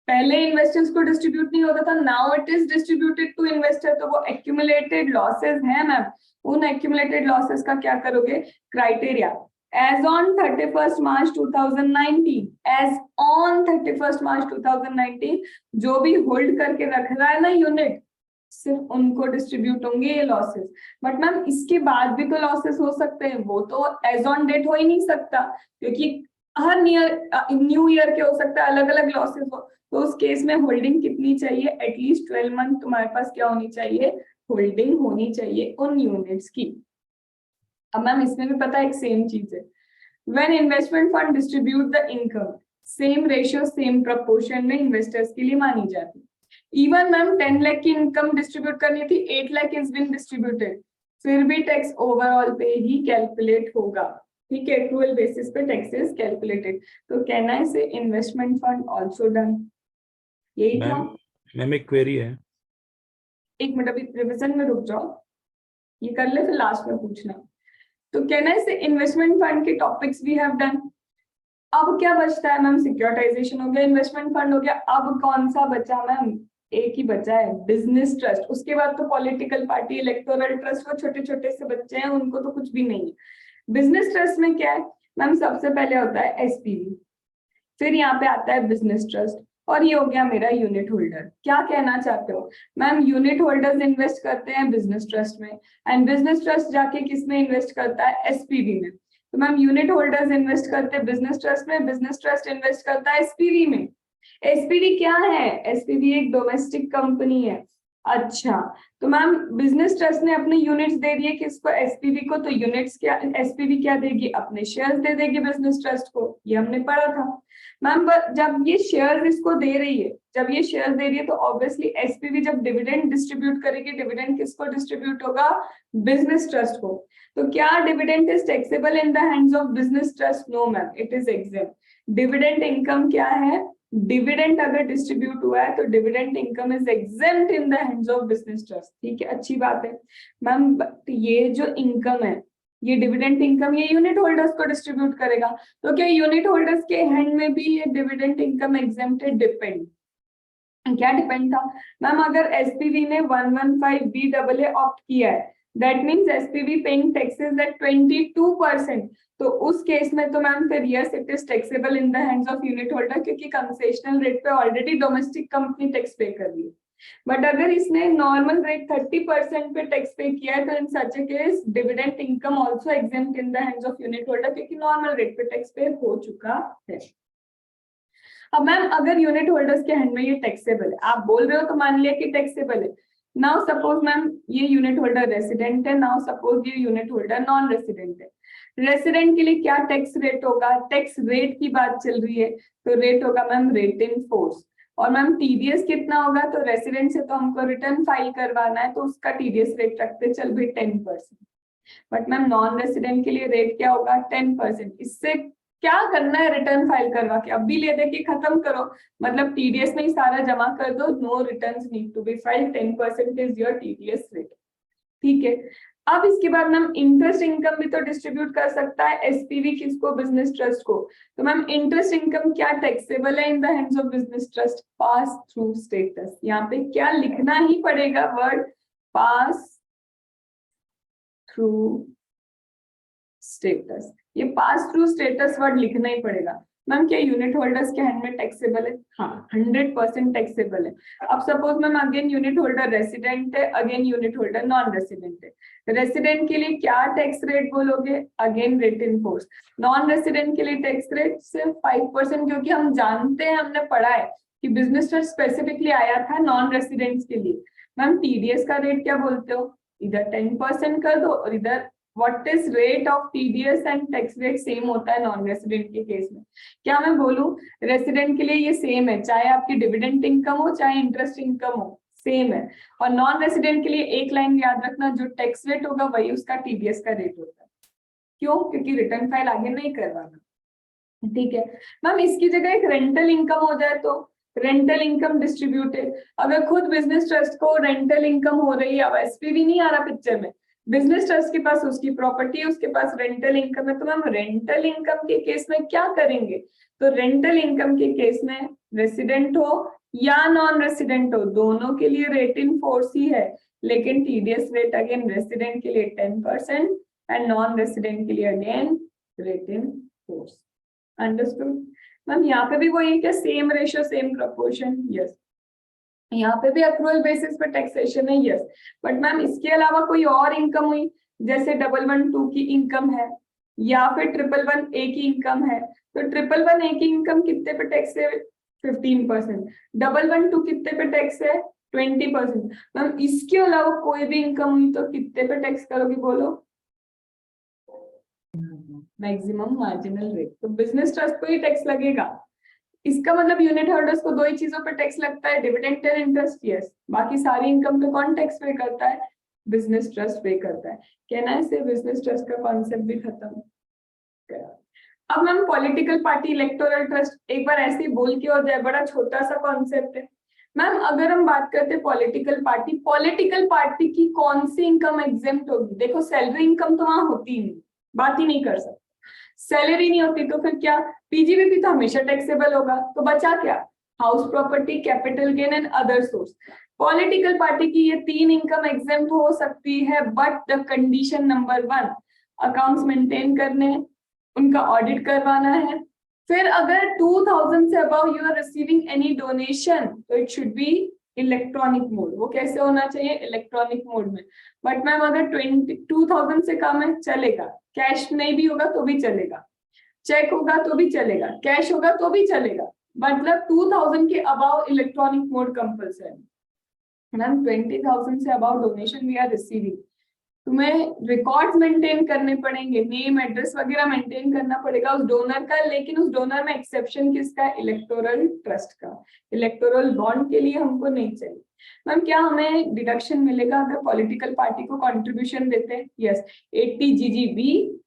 पहले इन्वेस्टर्स को डिस्ट्रीब्यूट नहीं होता था, now it is distributed to investor, तो वो एक्यूमुलेटेड लॉसेस है मैम। उन एक्यूमुलेटेड लॉसेस का क्या करोगे? Criteria as on 31st March 2019, as on 31st March 2019 जो भी होल्ड करके रख रहा है ना यूनिट, सिर्फ उनको डिस्ट्रीब्यूट होंगे ये लॉसेस। बट मैम इसके बाद भी तो लॉसेस हो सकते हैं, वो तो एज ऑन डेट हो ही नहीं सकता, क्योंकि हर न्यू ईयर के हो सकता है अलग अलग लॉसेस हो। तो उस केस में होल्डिंग कितनी चाहिए? एटलीस्ट 12 मंथ तुम्हारे पास क्या होनी चाहिए? होल्डिंग होनी चाहिए उन यूनिट्स की। अब मैम इसमें भी पता है एक सेम चीज है, when investment fund distribute the income, same ratio same proportion में इन्वेस्टर्स के लिए मानी जाती। इवन मैम 10 लाख की इनकम डिस्ट्रीब्यूट करनी थी, 8 लाख इज बीन डिस्ट्रीब्यूटेड, फिर भी टैक्स ओवरऑल पे ही कैलकुलेट होगा। ठीक है, एक्रूअल बेसिस पे टैक्सेस कैलकुलेटेड। तो कैन आई से इन्वेस्टमेंट फंड आल्सो डन? यही था मैम एक क्वेरी है। एक मिनट, अभी रिवीजन में रुक जाओ, ये कर ले फिर लास्ट में पूछना। तो कहना है इन्वेस्टमेंट फंड के टॉपिक्स वी हैव डन। अब क्या बचता है मैम, सिक्योरिटाइजेशन हो गया, इन्वेस्टमेंट फंड हो गया, अब कौन सा बचा मैम, एक ही बचा है, बिजनेस ट्रस्ट। उसके बाद तो पॉलिटिकल पार्टी, इलेक्टोरल ट्रस्ट, वो छोटे छोटे से बच्चे हैं, उनको तो कुछ भी नहीं है। बिजनेस ट्रस्ट में क्या है मैम, सबसे पहले होता है एसपीवी, फिर यहाँ पे आता है बिजनेस ट्रस्ट, और ये हो गया मेरा यूनिट होल्डर। क्या कहना चाहते हो मैम, यूनिट होल्डर्स इन्वेस्ट करते हैं बिजनेस ट्रस्ट में, एंड बिजनेस ट्रस्ट जाके किस में इन्वेस्ट करता है, एसपीवी में। तो मैम यूनिट होल्डर्स इन्वेस्ट करते हैं बिजनेस ट्रस्ट में, बिजनेस ट्रस्ट इन्वेस्ट करता है एसपीवी में। एसपीवी क्या है, एसपीवी एक डोमेस्टिक कंपनी है। अच्छा, तो मैम बिजनेस ट्रस्ट ने अपने यूनिट्स दे दिए किसको, एसपीवी को, तो यूनिट्स क्या, एसपीवी क्या देगी, अपने शेयर्स दे देगी बिजनेस ट्रस्ट को, ये हमने पढ़ा था मैम। जब ये शेयर्स इसको दे रही है, जब ये शेयर्स दे रही है, तो ऑब्वियसली एसपीवी जब डिविडेंड डिस्ट्रीब्यूट करेगी, डिविडेंड किसको डिस्ट्रीब्यूट होगा, बिजनेस ट्रस्ट को। तो क्या dividend is taxable in the hands of business trust, no ma'am, it is exempt. Dividend income क्या है, डिविडेंड अगर डिस्ट्रीब्यूट हुआ है तो dividend income is exempt in the hands of business trust. ठीक है, अच्छी बात है मैम। ये जो इनकम है, ये डिविडेंड इनकम, ये यूनिट होल्डर्स को डिस्ट्रीब्यूट करेगा, तो क्या यूनिट होल्डर्स के हैंड में भी ये डिविडेंड इनकम एग्जेम्प्टेड, डिपेंड, क्या डिपेंड था मैम, अगर एसपीवी ने 115BAA ऑप्ट किया है, that means SPV paying taxes at 22%, तो उस केस में तो मैम फिर yes it is taxable in the hands of unit holder, क्योंकि कंसेशनल रेट पे already domestic company tax pay कर रही है। बट अगर इसने नॉर्मल रेट 30% पे टैक्स पे किया है, तो in such a case dividend income also exempt in the hands of unit holder, क्योंकि नॉर्मल रेट पे टैक्स पे हो चुका है। अब मैम अगर यूनिट होल्डर्स के हैंड में ये टैक्सेबल है, आप बोल रहे हो तो मान लिया कि टैक्सेबल है। नाउ सपोज मैम ये यूनिट होल्डर रेसिडेंट है, नाउ सपोज ये यूनिट होल्डर नॉन रेसिडेंट है। रेसिडेंट के लिए क्या टैक्स रेट होगा, टैक्स रेट की बात चल रही है, तो रेट होगा मैम रेट इन फोर्स। और मैम टीडीएस कितना होगा, तो रेसिडेंट से तो हमको रिटर्न फाइल करवाना है, तो उसका टीडीएस रेट रखते चल भाई 10%। बट मैम नॉन रेसिडेंट के लिए रेट क्या होगा, 10%। इससे क्या करना है, रिटर्न फाइल करवा के अभी ले दे के खत्म करो, मतलब टीडीएस में ही सारा जमा कर दो, no returns need to be filed, 10% is your TDS rate. ठीक है, अब इसके बाद मैम इंटरेस्ट इनकम भी तो डिस्ट्रीब्यूट कर सकता है एसपीवी, किसको, बिजनेस ट्रस्ट को। तो मैम इंटरेस्ट इनकम क्या टैक्सेबल है in the hands of business trust, pass through status. यहाँ पे क्या लिखना ही पड़ेगा, वर्ड पास थ्रू स्टेटस, ये पास थ्रू स्टेटस वर्ड लिखना ही पड़ेगा। मैम क्या यूनिट होल्डर्स के हैंड में टैक्सेबल है, हाँ 100% टैक्सेबल है। अब suppose ma'am again unit holder resident है, again unit holder non resident है। रेसिडेंट के लिए क्या टैक्स रेट बोलोगे, again rate in force. Non resident के लिए टैक्स रेट सिर्फ 5%, क्योंकि हम जानते हैं, हमने पढ़ा है कि बिजनेस ट्रस्ट स्पेसिफिकली आया था नॉन रेसिडेंट्स के लिए। मैम टीडीएस का रेट क्या बोलते हो, इधर 10% कर दो, और इधर what is rate of TDS and tax rate same होता है नॉन रेसिडेंट के केस में। क्या मैं बोलूं, रेसिडेंट के लिए ये सेम है, चाहे आपकी डिविडेंड इनकम हो चाहे इंटरेस्ट इनकम हो, सेम है। और नॉन रेसिडेंट के लिए एक लाइन याद रखना, जो टैक्स रेट होगा वही उसका टीडीएस का रेट होता है। क्यों, क्योंकि रिटर्न फाइल आगे नहीं करवाना। ठीक है मैम, इसकी जगह एक रेंटल इनकम हो जाए तो रेंटल इनकम डिस्ट्रीब्यूटेड, अगर खुद बिजनेस ट्रस्ट को रेंटल इनकम हो रही है, अब एसपीवी नहीं आ रहा पिक्चर में, बिजनेस ट्रस्ट के पास उसकी प्रॉपर्टी, उसके पास रेंटल इनकम है, तो मैम रेंटल इनकम के केस में क्या करेंगे, तो रेंटल इनकम के केस में रेसिडेंट हो या नॉन रेसिडेंट हो, दोनों के लिए रेट इन फोर्स ही है, लेकिन टीडीएस रेट अगेन रेसिडेंट के लिए 10% एंड नॉन रेसिडेंट के लिए again rate in force. Understood ma'am, यहाँ पे भी वही क्या, same ratio same proportion, yes. यहाँ पे भी अक्रूवल बेसिस पे टैक्सेशन है, यस। बट मैम इसके अलावा कोई और इनकम हुई, जैसे 111(2) की इनकम है, या फिर 111(a) की इनकम है, तो 111(a) की इनकम कितने पे टैक्स है, 15%। 111(2) कितने पे टैक्स है, 20%। मैम इसके अलावा कोई भी इनकम हुई तो कितने पे टैक्स करोगे, बोलो, मैक्सिमम मार्जिनल रेट। तो बिजनेस ट्रस्ट को ही टैक्स लगेगा। इसका मतलब यूनिट होल्डर्स को दो ही चीजों पर टैक्स लगता है, डिविडेंड एंड इंटरेस्ट, यस। बाकी सारी इनकम पे कौन टैक्स पे करता है, बिजनेस ट्रस्ट पे करता है। कहना है से बिजनेस ट्रस्ट का कॉन्सेप्ट भी खत्म। अब ma'am political party, electoral trust, एक बार ऐसे ही बोल के हो जाए, बड़ा छोटा सा कॉन्सेप्ट है। मैम अगर हम बात करते हैं पॉलिटिकल पार्टी की कौन सी इनकम एग्जेम्प्ट होगी, देखो सैलरी इनकम तो वहां होती ही नहीं, बात ही नहीं कर सकते। सैलरी नहीं होती तो फिर क्या, पीजीबीपी तो हमेशा टैक्सेबल होगा, तो बचा क्या, house property, capital gain and other source. Political party की ये 3 इनकम एग्जेम्प्ट हो सकती है, but the condition number 1, accounts maintain करने हैं, उनका ऑडिट करवाना है। फिर अगर 2000 से above you are receiving any donation तो it should be electronic mode. वो कैसे होना चाहिए, इलेक्ट्रॉनिक मोड में। बट मैम अगर 2000 से कम है चलेगा, कैश नहीं भी होगा तो भी चलेगा, चेक होगा तो भी चलेगा, कैश होगा तो भी चलेगा, मतलब 2000 के above electronic mode compulsory. Ma'am 20,000 से above donation we are receiving, तुम्हें रिकॉर्ड्स मेंटेन करने पड़ेंगे, नेम एड्रेस वगैरह मेंटेन करना पड़ेगा उस डोनर का, लेकिन उस डोनर में एक्सेप्शन किसका, इलेक्टोरल ट्रस्ट का। इलेक्टोरल बॉन्ड के लिए हमको नहीं चाहिए। मैम क्या हमें डिडक्शन मिलेगा अगर पॉलिटिकल पार्टी को कंट्रीब्यूशन देते हैं? यस, 80 GGB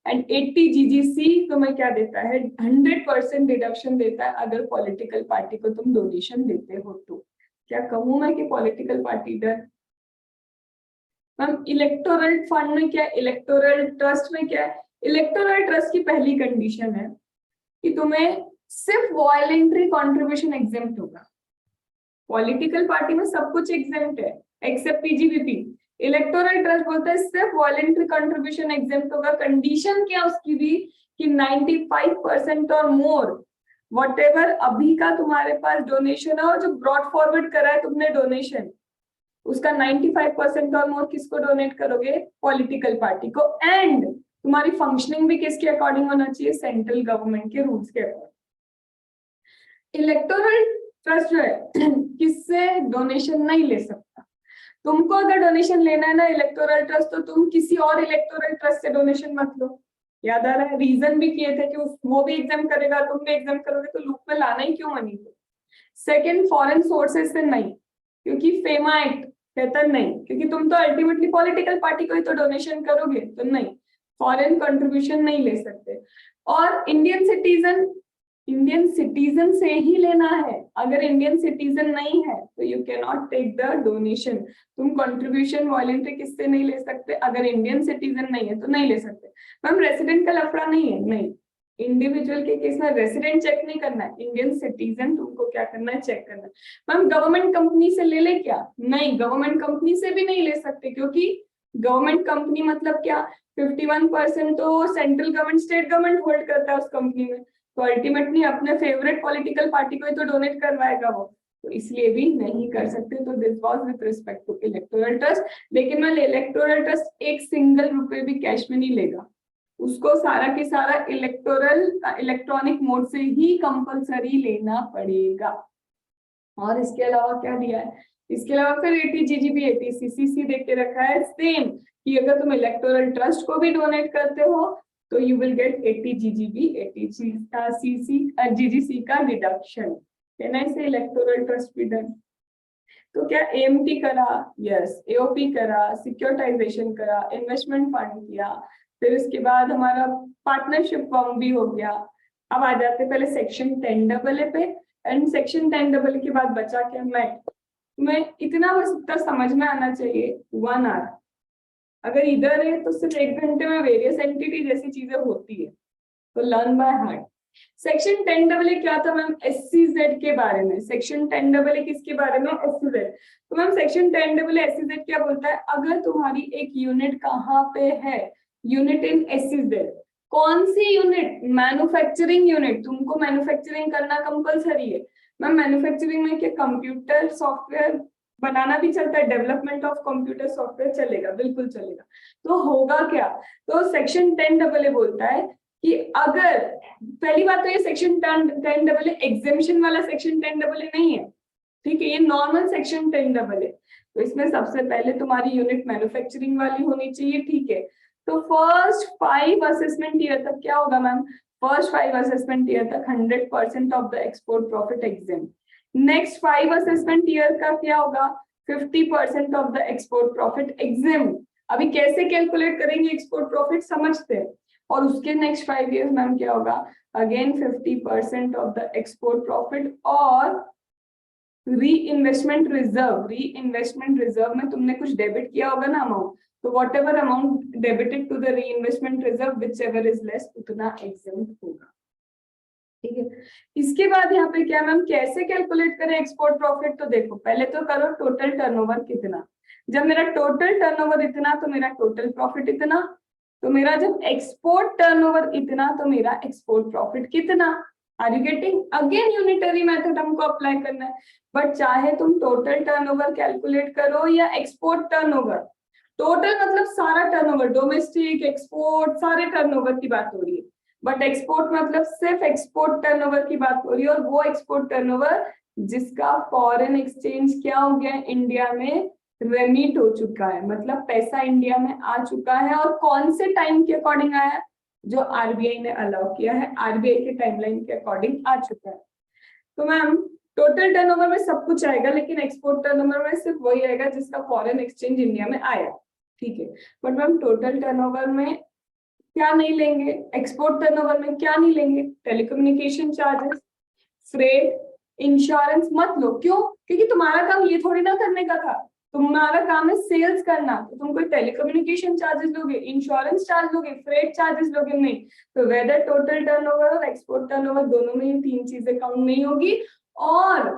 एंड 80 GGC तुम्हें क्या देता है, 100% डिडक्शन देता है अगर पॉलिटिकल पार्टी को तुम डोनेशन देते हो तो। क्या कहूँ मैं कि पॉलिटिकल पार्टी डर? मैम इलेक्टोरल फंड में क्या, इलेक्टोरल ट्रस्ट में क्या है, इलेक्टोरल ट्रस्ट की पहली कंडीशन है कि तुम्हें सिर्फ वॉलंटरी कंट्रीब्यूशन एग्जेम्प्ट होगा। पॉलिटिकल पार्टी में सब कुछ एग्जेम्प्ट है एक्सेप्ट पीजीबीपी। इलेक्टोरल ट्रस्ट बोलता है सिर्फ वॉलंटरी कंट्रीब्यूशन एग्जेम्प्ट होगा। कंडीशन क्या उसकी भी कि 95% और मोर व्हाटएवर अभी का तुम्हारे पास डोनेशन है और जो ब्रॉड फॉरवर्ड करा है तुमने डोनेशन, उसका 95% और मोर किसको डोनेट करोगे, पॉलिटिकल पार्टी को। एंड तुम्हारी फंक्शनिंग भी किसके अकॉर्डिंग होना चाहिए, सेंट्रल गवर्नमेंट के रूल्स के अकॉर्डिंग। इलेक्टोरल ट्रस्ट जो है किससे डोनेशन नहीं ले सकता। तुमको अगर डोनेशन लेना है ना इलेक्टोरल ट्रस्ट, तो तुम किसी और इलेक्टोरल ट्रस्ट से डोनेशन मत लो। याद आ रहा है, रीजन भी किए थे कि वो भी एग्जाम करेगा, तुम भी एग्जाम करोगे, तो लूप में लाना ही क्यों मनी को। सेकेंड, फॉरेन सोर्सेज से नहीं, क्योंकि फेमा एक्ट कहता नहीं, क्योंकि तुम तो अल्टीमेटली पॉलिटिकल पार्टी को ही तो डोनेशन करोगे, तो नहीं, फॉरेन कंट्रीब्यूशन नहीं ले सकते। और इंडियन सिटीजन से ही लेना है। अगर इंडियन सिटीजन नहीं है तो you can not take the donation. तुम कंट्रीब्यूशन वॉलंटरी किससे नहीं ले सकते, अगर इंडियन सिटीजन नहीं है तो नहीं ले सकते। मैम रेसिडेंट का लफड़ा नहीं है, नहीं, इंडिविजुअल के केस में रेसिडेंट चेक नहीं करना है, इंडियन सिटीजन तुमको क्या करना है, चेक करना है। मैम गवर्नमेंट कंपनी से ले क्या, नहीं, गवर्नमेंट कंपनी से भी नहीं ले सकते, क्योंकि गवर्नमेंट कंपनी मतलब क्या, 51% तो central government, state government hold करता है उस कंपनी में, तो अल्टीमेटली अपने फेवरेट पॉलिटिकल पार्टी को ही तो डोनेट करवाएगा वो, तो इसलिए भी नहीं कर सकते। तो this was with respect to electoral trust. लेकिन मैं इलेक्टोरल ट्रस्ट एक सिंगल रुपए भी कैश में नहीं लेगा, उसको सारा के सारा इलेक्ट्रॉनिक मोड से ही कंपलसरी लेना पड़ेगा। और इसके अलावा क्या दिया है, इसके अलावा फिर 80 GGB 80 CCC देख के रखा है सेम, कि अगर तुम इलेक्टोरल ट्रस्ट को भी डोनेट करते हो तो you will get 80 GGB 80 GGC का डिडक्शन। कैन आई से इलेक्टोरल ट्रस्ट भी डन। तो क्या AMT करा, यस, AOP करा, सिक्योरिटाइजेशन करा, इन्वेस्टमेंट फंड किया, फिर उसके बाद हमारा पार्टनरशिप फॉर्म भी हो गया। अब आ जाते पहले सेक्शन 10AA पे, एंड सेक्शन 10AA के बाद बचा क्या, मैट। तुम्हें इतना बस इतना समझ में आना चाहिए, 1 आवर। अगर इधर है तो सिर्फ 1 घंटे में वेरियस एंटिटी जैसी चीजें होती है, तो learn by heart. Section 10AA क्या था मैम, SCZ के बारे में। सेक्शन 10AA किसके बारे में, SCZ। तो मैम सेक्शन 10AA SCZ क्या बोलता है, अगर तुम्हारी एक यूनिट कहाँ पे है, यूनिट इन SCZ, कौन सी यूनिट, मैन्युफैक्चरिंग यूनिट, तुमको मैन्युफैक्चरिंग करना कंपलसरी है। मैम मैन्युफैक्चरिंग में क्या कंप्यूटर सॉफ्टवेयर बनाना भी चलता है, डेवलपमेंट ऑफ कंप्यूटर सॉफ्टवेयर चलेगा, बिल्कुल चलेगा। तो होगा क्या, तो सेक्शन 10AA बोलता है कि अगर, पहली बात तो ये सेक्शन 10AA एग्जेम्पशन वाला सेक्शन 10AA नहीं है, ठीक है, ये नॉर्मल सेक्शन 10AA। तो इसमें सबसे पहले तुम्हारी यूनिट मैन्युफैक्चरिंग वाली होनी चाहिए, ठीक है। तो फर्स्ट 5 असेसमेंट ईयर तक क्या होगा मैम, फर्स्ट 5 असेसमेंट ईयर तक 100% of the export profit exempt. Next 5 assessment year का क्या होगा, 50% of the export profit exempt. अभी कैसे कैलकुलेट करेंगे एक्सपोर्ट प्रॉफिट समझते हैं। और उसके नेक्स्ट 5 इयर्स मैम क्या होगा, again 50% of the export profit और री इन्वेस्टमेंट में तुमने कुछ डेबिट किया होगा ना अमाउंट, तो whatever amount debited to the reinvestment reserve whichever is less उतना एग्जेम्प्ट होगा। ठीक है, इसके बाद यहाँ पे क्या मैम, कैसे कैलकुलेट करें एक्सपोर्ट प्रॉफिट? तो देखो पहले तो करो टोटल टर्नओवर कितना, जब मेरा टोटल टर्नओवर इतना तो मेरा टोटल प्रॉफिट इतना, तो मेरा जब एक्सपोर्ट टर्नओवर इतना तो मेरा एक्सपोर्ट प्रॉफिट कितना। Are you getting? Again unitary method हमको अप्लाई करना है, बट चाहे तुम टोटल टर्नओवर कैलकुलेट करो या एक्सपोर्ट टर्नओवर, टोटल मतलब सारा टर्नओवर, डोमेस्टिक एक्सपोर्ट सारे टर्नओवर की बात हो रही है, बट एक्सपोर्ट मतलब सिर्फ एक्सपोर्ट टर्नओवर की बात हो रही है, और वो एक्सपोर्ट टर्नओवर जिसका फॉरेन एक्सचेंज क्या हो गया इंडिया में, रेमिट हो चुका है, मतलब पैसा इंडिया में आ चुका है, और कौन से टाइम के अकॉर्डिंग आया, जो आरबीआई ने अलाउ किया है, आरबीआई के टाइमलाइन के अकॉर्डिंग आ चुका है। तो मैम टोटल टर्नओवर में सब कुछ आएगा, लेकिन एक्सपोर्ट टर्नओवर में सिर्फ वही आएगा जिसका फॉरेन एक्सचेंज इंडिया में आया। ठीक है, बट मैम टोटल टर्नओवर में क्या नहीं लेंगे, एक्सपोर्ट टर्नओवर में क्या नहीं लेंगे, टेलीकम्युनिकेशन चार्जेस, फ्रेट, इंश्योरेंस मत लो। क्यों? क्योंकि तुम्हारा काम ये थोड़ी ना करने का था, तुम्हारा काम है सेल्स करना, तो तुम कोई टेलीकम्युनिकेशन चार्जेस लोगे, इंश्योरेंस चार्ज लोगे, फ्रेट चार्जेस लोगे नहीं। तो वेदर टोटल टर्नओवर और एक्सपोर्ट टर्नओवर दोनों में ये तीन चीजें काउंट नहीं होगी। और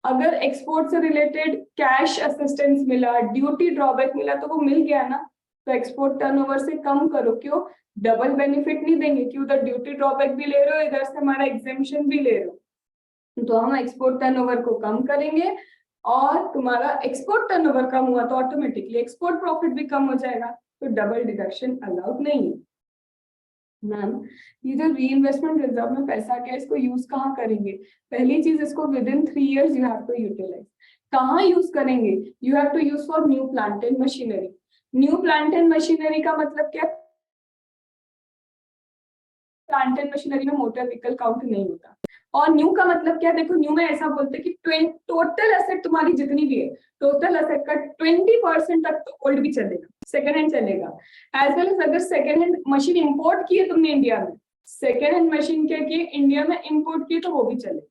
अगर एक्सपोर्ट से रिलेटेड कैश असिस्टेंस मिला, ड्यूटी ड्रॉबैक मिला, तो वो मिल गया ना, तो एक्सपोर्ट टर्नओवर से कम करो। क्यों? डबल बेनिफिट नहीं देंगे कि उधर ड्यूटी ड्रॉबैक भी ले रहे हो, इधर से हमारा एग्जेम्पशन भी ले रहे हो। तो हम एक्सपोर्ट टर्नओवर को कम करेंगे, और तुम्हारा एक्सपोर्ट टर्नओवर कम हुआ तो ऑटोमेटिकली एक्सपोर्ट प्रॉफिट भी कम हो जाएगा, तो डबल डिडक्शन अलाउड नहीं है। मैम ये जो री इन्वेस्टमेंट रिजर्व में पैसा क्या है, इसको यूज कहाँ करेंगे? पहली चीज, इसको within 3 years you have to utilize. कहाँ यूज करेंगे? You have to use for new plant and machinery. New plant and machinery का मतलब क्या? प्लांट एंड मशीनरी में मोटर व्हीकल काउंट नहीं होता। और न्यू का मतलब क्या? देखो न्यू में ऐसा बोलते हैं कि टोटल एसेट तुम्हारी जितनी भी है, टोटल एसेट का 20% तक तो ओल्ड भी चलेगा, सेकेंड हैंड चलेगा। एज वेल एज अगर सेकेंड हैंड मशीन इंपोर्ट की है तुमने इंडिया में, सेकेंड हैंड मशीन क्या की इंडिया में इंपोर्ट की तो वो भी चलेगा,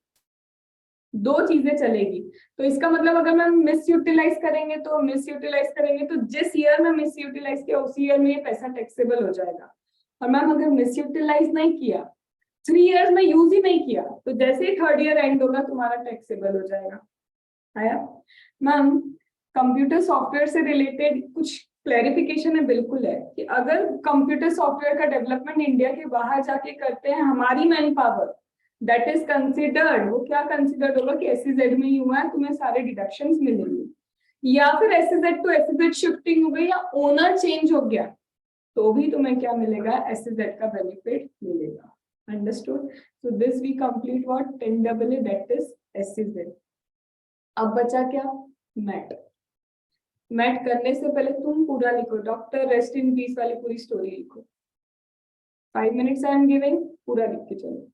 दो चीजें चलेगी। तो इसका मतलब अगर मैम मिस यूटिलाइज करेंगे तो जिस ईयर में मिस यूटिलाइज किया उसी ईयर में ये पैसा टैक्सेबल हो जाएगा। और मैम अगर मिस यूटिलाइज नहीं किया, 3 years में यूज ही नहीं किया, तो जैसे ही थर्ड ईयर एंड होगा तुम्हारा टैक्सेबल हो जाएगा। आया? मैम कंप्यूटर सॉफ्टवेयर से रिलेटेड कुछ क्लैरिफिकेशन है, बिल्कुल है कि अगर कंप्यूटर सॉफ्टवेयर का डेवलपमेंट इंडिया के बाहर जाके करते हैं हमारी man power, that is considered, वो क्या कंसिडर्ड होगा कि एसईजेड में ही हुआ है, तुम्हें सारे डिडक्शंस मिलेंगे। या फिर एसईजेड टू एसईजेड शिफ्टिंग हो गई, या ओनर चेंज हो गया, तो भी तुम्हें क्या मिलेगा? एसईजेड का बेनिफिट मिलेगा। Understood? So this we complete what 10AA, that is SEZ. अब बचा क्या? मैट। मैट करने से पहले तुम पूरा लिखो, डॉक्टर रेस्ट इन पीस वाली पूरी स्टोरी लिखो। 5 minutes आई एम गिविंग, पूरा लिख के चलो।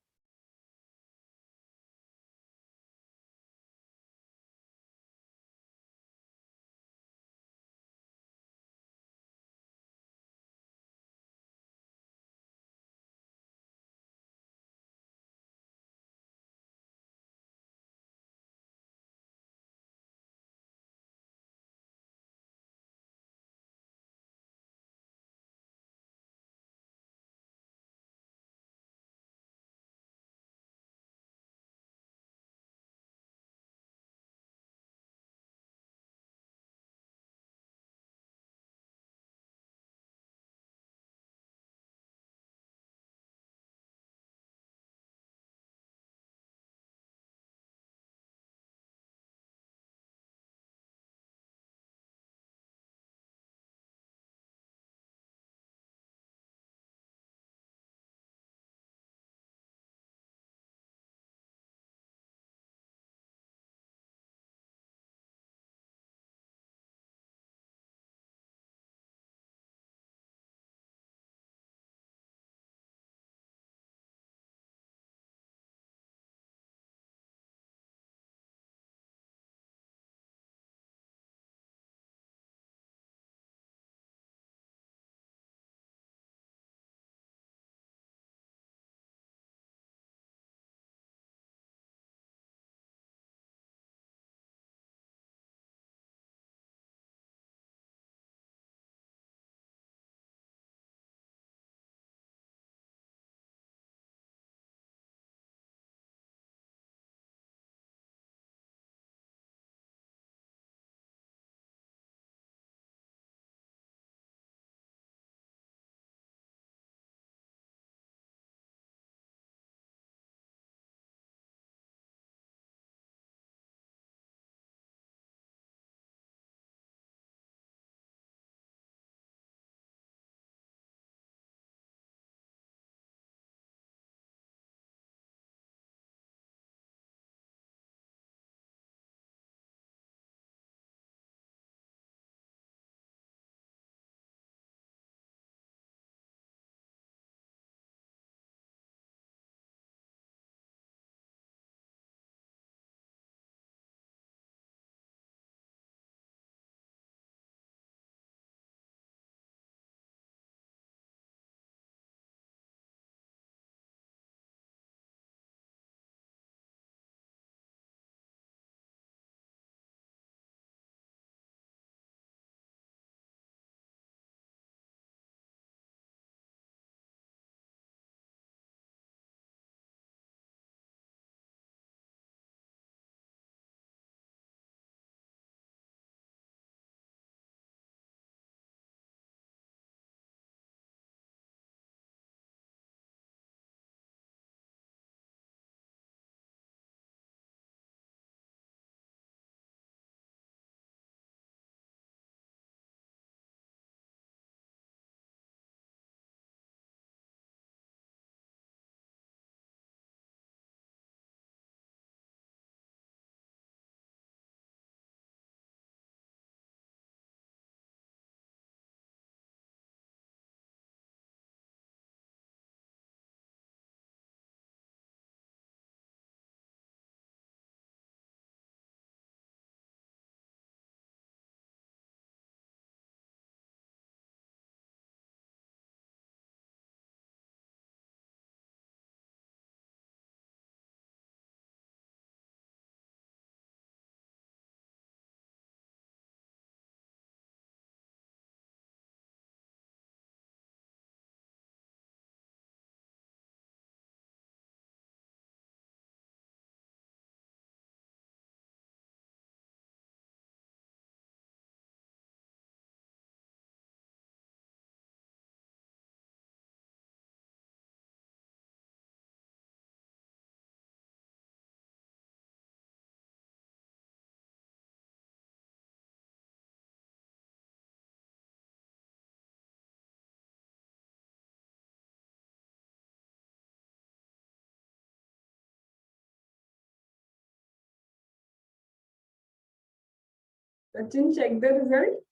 Sachin, check the result.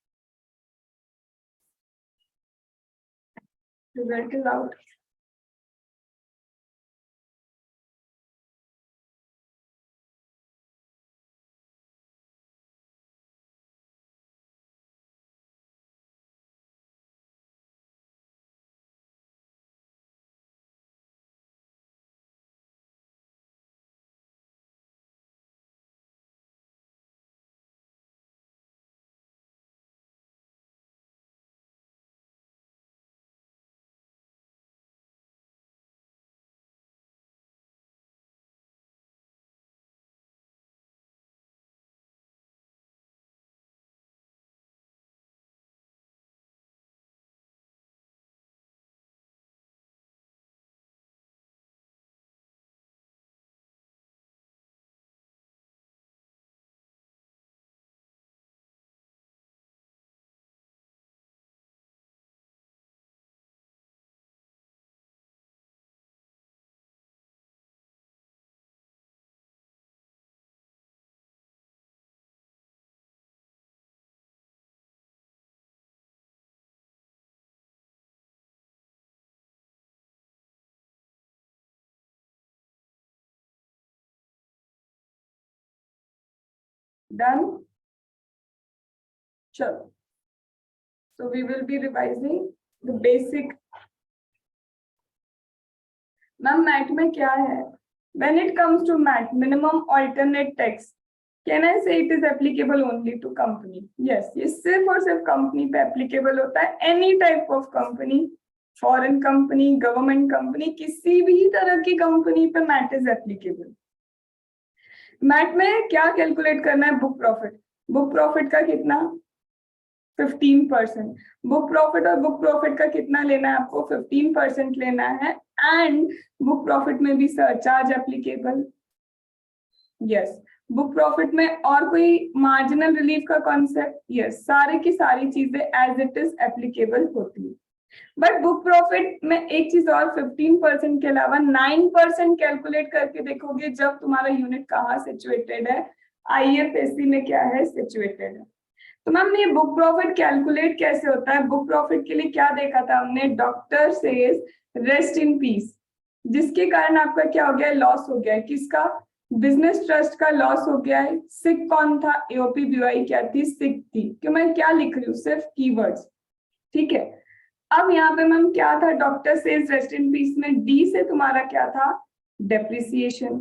Result is out. Done? Sure. So we will be revising the basic. Ma'am, MAT में क्या है? When it comes to MAT, minimum alternate tax, can I say it is applicable only to company? Yes, ये सिर्फ और सिर्फ company पे applicable होता है. Any type of company, foreign company, government company, किसी भी तरह की company पे MAT is applicable. MAT में क्या कैलकुलेट करना है? Book profit. बुक प्रॉफिट का कितना? 15%. बुक प्रॉफिट और बुक प्रॉफिट का कितना लेना है आपको? 15% लेना है. एंड बुक प्रॉफिट में भी surcharge applicable. Yes. Book profit में और कोई मार्जिनल रिलीफ का कॉन्सेप्ट? यस. सारे की सारी चीजें एज इट इज एप्लीकेबल होती है. बट बुक प्रॉफिट में एक चीज और, 15% के अलावा 9% कैलकुलेट करके देखोगे जब तुम्हारा यूनिट कहाँ सिचुएटेड है, IFSC में क्या है सिचुएटेड है. तो मैम ये बुक प्रॉफिट कैलकुलेट कैसे होता है? बुक प्रॉफिट के लिए क्या देखा था हमने? Doctor says rest in peace, जिसके कारण आपका क्या हो गया? लॉस हो गया है. किसका? बिजनेस ट्रस्ट का लॉस हो गया है. सिक कौन था? AOP BOI क्या थी? सिक थी. क्यों मैं क्या लिख रही हूँ? सिर्फ कीवर्ड्स. ठीक है. अब यहाँ पे मैम क्या था? Doctor says rest in peace में D से तुम्हारा क्या था? डेप्रिसिएशन.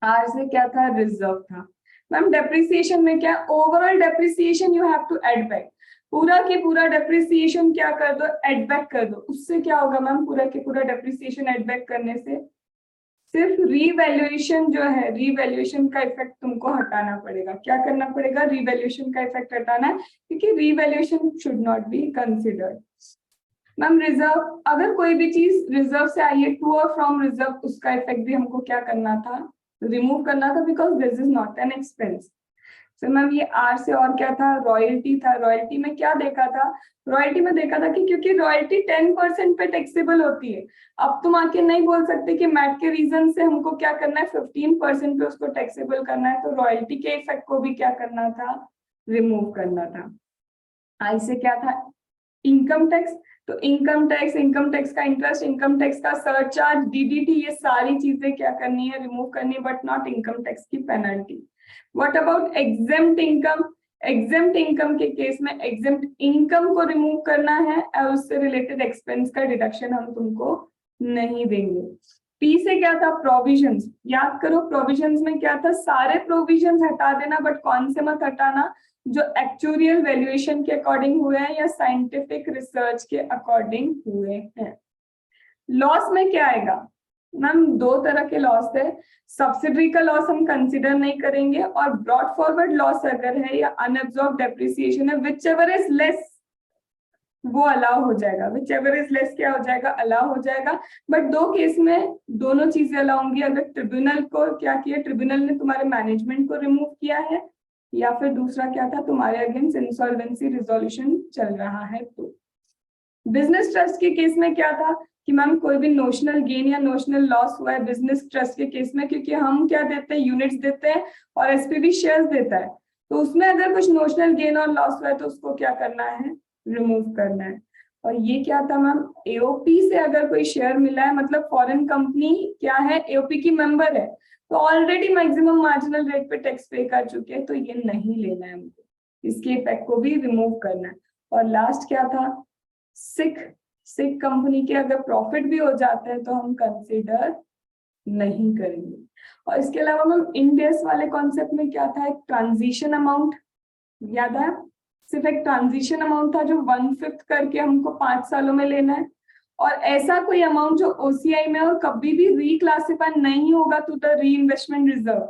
R से क्या था? रिजर्व था. मैम डेप्रिसिएशन में क्या? Overall depreciation you have to add back. पूरा के पूरा डेप्रिसिएशन क्या कर दो? एड बैक कर दो. उससे क्या होगा मैम? पूरा के पूरा डेप्रिसिएशन एड बैक करने से सिर्फ रीवैल्यूएशन जो है, रीवैल्यूएशन का इफेक्ट तुमको हटाना पड़ेगा. क्या करना पड़ेगा? रीवैल्यूएशन का इफेक्ट हटाना है, क्योंकि revaluation should not be considered. Ma'am reserve, अगर कोई भी चीज रिजर्व से आई है, टू और फ्रॉम रिजर्व, उसका इफेक्ट भी हमको क्या करना था? रिमूव करना था, because this is not an expense. तो मैम ये R से और क्या था? रॉयल्टी था. रॉयल्टी में क्या देखा था? रॉयल्टी में देखा था कि क्योंकि रॉयल्टी 10% पे टैक्सेबल होती है. अब तुम आके नहीं बोल सकते कि मैट के रीजन से हमको क्या करना है? 15% पे उसको टैक्सेबल करना है. तो रॉयल्टी के इफेक्ट को भी क्या करना था? रिमूव करना था. I से क्या था? Income tax. तो इनकम टैक्स का इंटरेस्ट, इनकम टैक्स का सरचार्ज, DDT, ये सारी चीजें क्या करनी है? रिमूव करनी है, बट नॉट इनकम टैक्स की penalty. What about exempt income? Exempt income के केस में एग्जेम्प्ट इनकम को रिमूव करना है और उससे रिलेटेड एक्सपेंस का डिडक्शन हम तुमको नहीं देंगे. P से क्या था? प्रोविजंस. याद करो प्रोविजंस में क्या था? सारे प्रोविजंस हटा देना, बट कौन से मत हटाना? जो एक्चुअल वैल्यूएशन के अकॉर्डिंग हुए हैं या साइंटिफिक रिसर्च के अकॉर्डिंग हुए हैं. लॉस में क्या आएगा? मैम दो तरह के लॉस है. सब्सिडरी का लॉस हम कंसीडर नहीं करेंगे, और ब्रॉड फॉरवर्ड लॉस अगर है या अनअब्सॉर्ब डेप्रिसिएशन है, विच एवर इज लेस वो अलाउ हो जाएगा. विच एवर इज लेस क्या हो जाएगा? अलाउ हो जाएगा. बट दो केस में दोनों चीजें अलाउ होंगी. अगर ट्रिब्यूनल को क्या किया? ट्रिब्यूनल ने तुम्हारे मैनेजमेंट को रिमूव किया है, या फिर दूसरा क्या था? तुम्हारे अगेंस्ट इंसॉल्वेंसी रिजोल्यूशन चल रहा है. तो बिजनेस ट्रस्ट के केस में क्या था कि मैम कोई भी नोशनल गेन या नोशनल लॉस हुआ है बिजनेस ट्रस्ट के केस में, क्योंकि हम क्या देते हैं? यूनिट्स देते हैं और SPV शेयर्स देता है. तो उसमें अगर कुछ नोशनल गेन और लॉस हुआ है तो उसको क्या करना है, रिमूव करना है। और ये क्या था मैम, एओपी से अगर कोई शेयर मिला है मतलब फॉरेन कंपनी क्या है, एओपी की मेंबर है, तो ऑलरेडी मैक्सिमम मार्जिनल रेट पे टैक्स पे कर चुके हैं, तो ये नहीं लेना है हमको, इसके इफेक्ट को भी रिमूव करना है। और लास्ट क्या था, सिक कंपनी के अगर प्रॉफिट भी हो जाते हैं तो हम कंसिडर नहीं करेंगे। और इसके अलावा मैम इंडेस वाले कॉन्सेप्ट में क्या था, एक ट्रांजिशन अमाउंट याद है, सिर्फ एक ट्रांजिशन अमाउंट था जो 1/5 करके हमको 5 सालों में लेना है। और ऐसा कोई अमाउंट जो ओसीआई में और कभी भी रिक्लासिफाई नहीं होगा to the reinvestment reserve,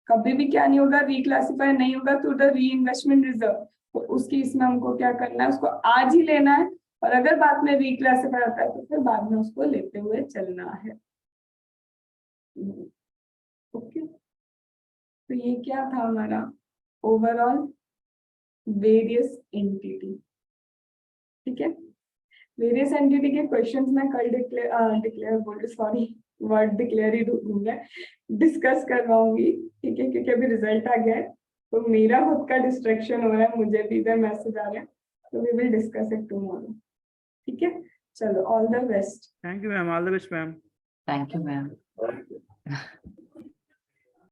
कभी भी क्या नहीं होगा, रिक्लासिफाई नहीं होगा to the reinvestment reserve, तो उसकी इसमें हमको क्या करना है, उसको आज ही लेना है। और अगर बाद में रिक्लासिफाई होता है तो फिर बाद में उसको लेते हुए चलना है। ओके, तो ये क्या था हमारा ओवरऑल वेरियस एंटिटी। ठीक है, वेरियस एंटिटी के क्वेश्चंस मैं कल डिक्लेयर बोल सॉरी वर्ड डिक्लेयर ही दूंगा, डिस्कस करवाऊंगी। ठीक है, क्योंकि अभी रिजल्ट आ गया है तो मेरा खुद का डिस्ट्रैक्शन हो रहा है, मुझे भी इधर मैसेज आ रहा है, तो we will discuss it tomorrow. ठीक है, चलो all the best. Thank you ma'am, all the best ma'am. Thank you, ma'am.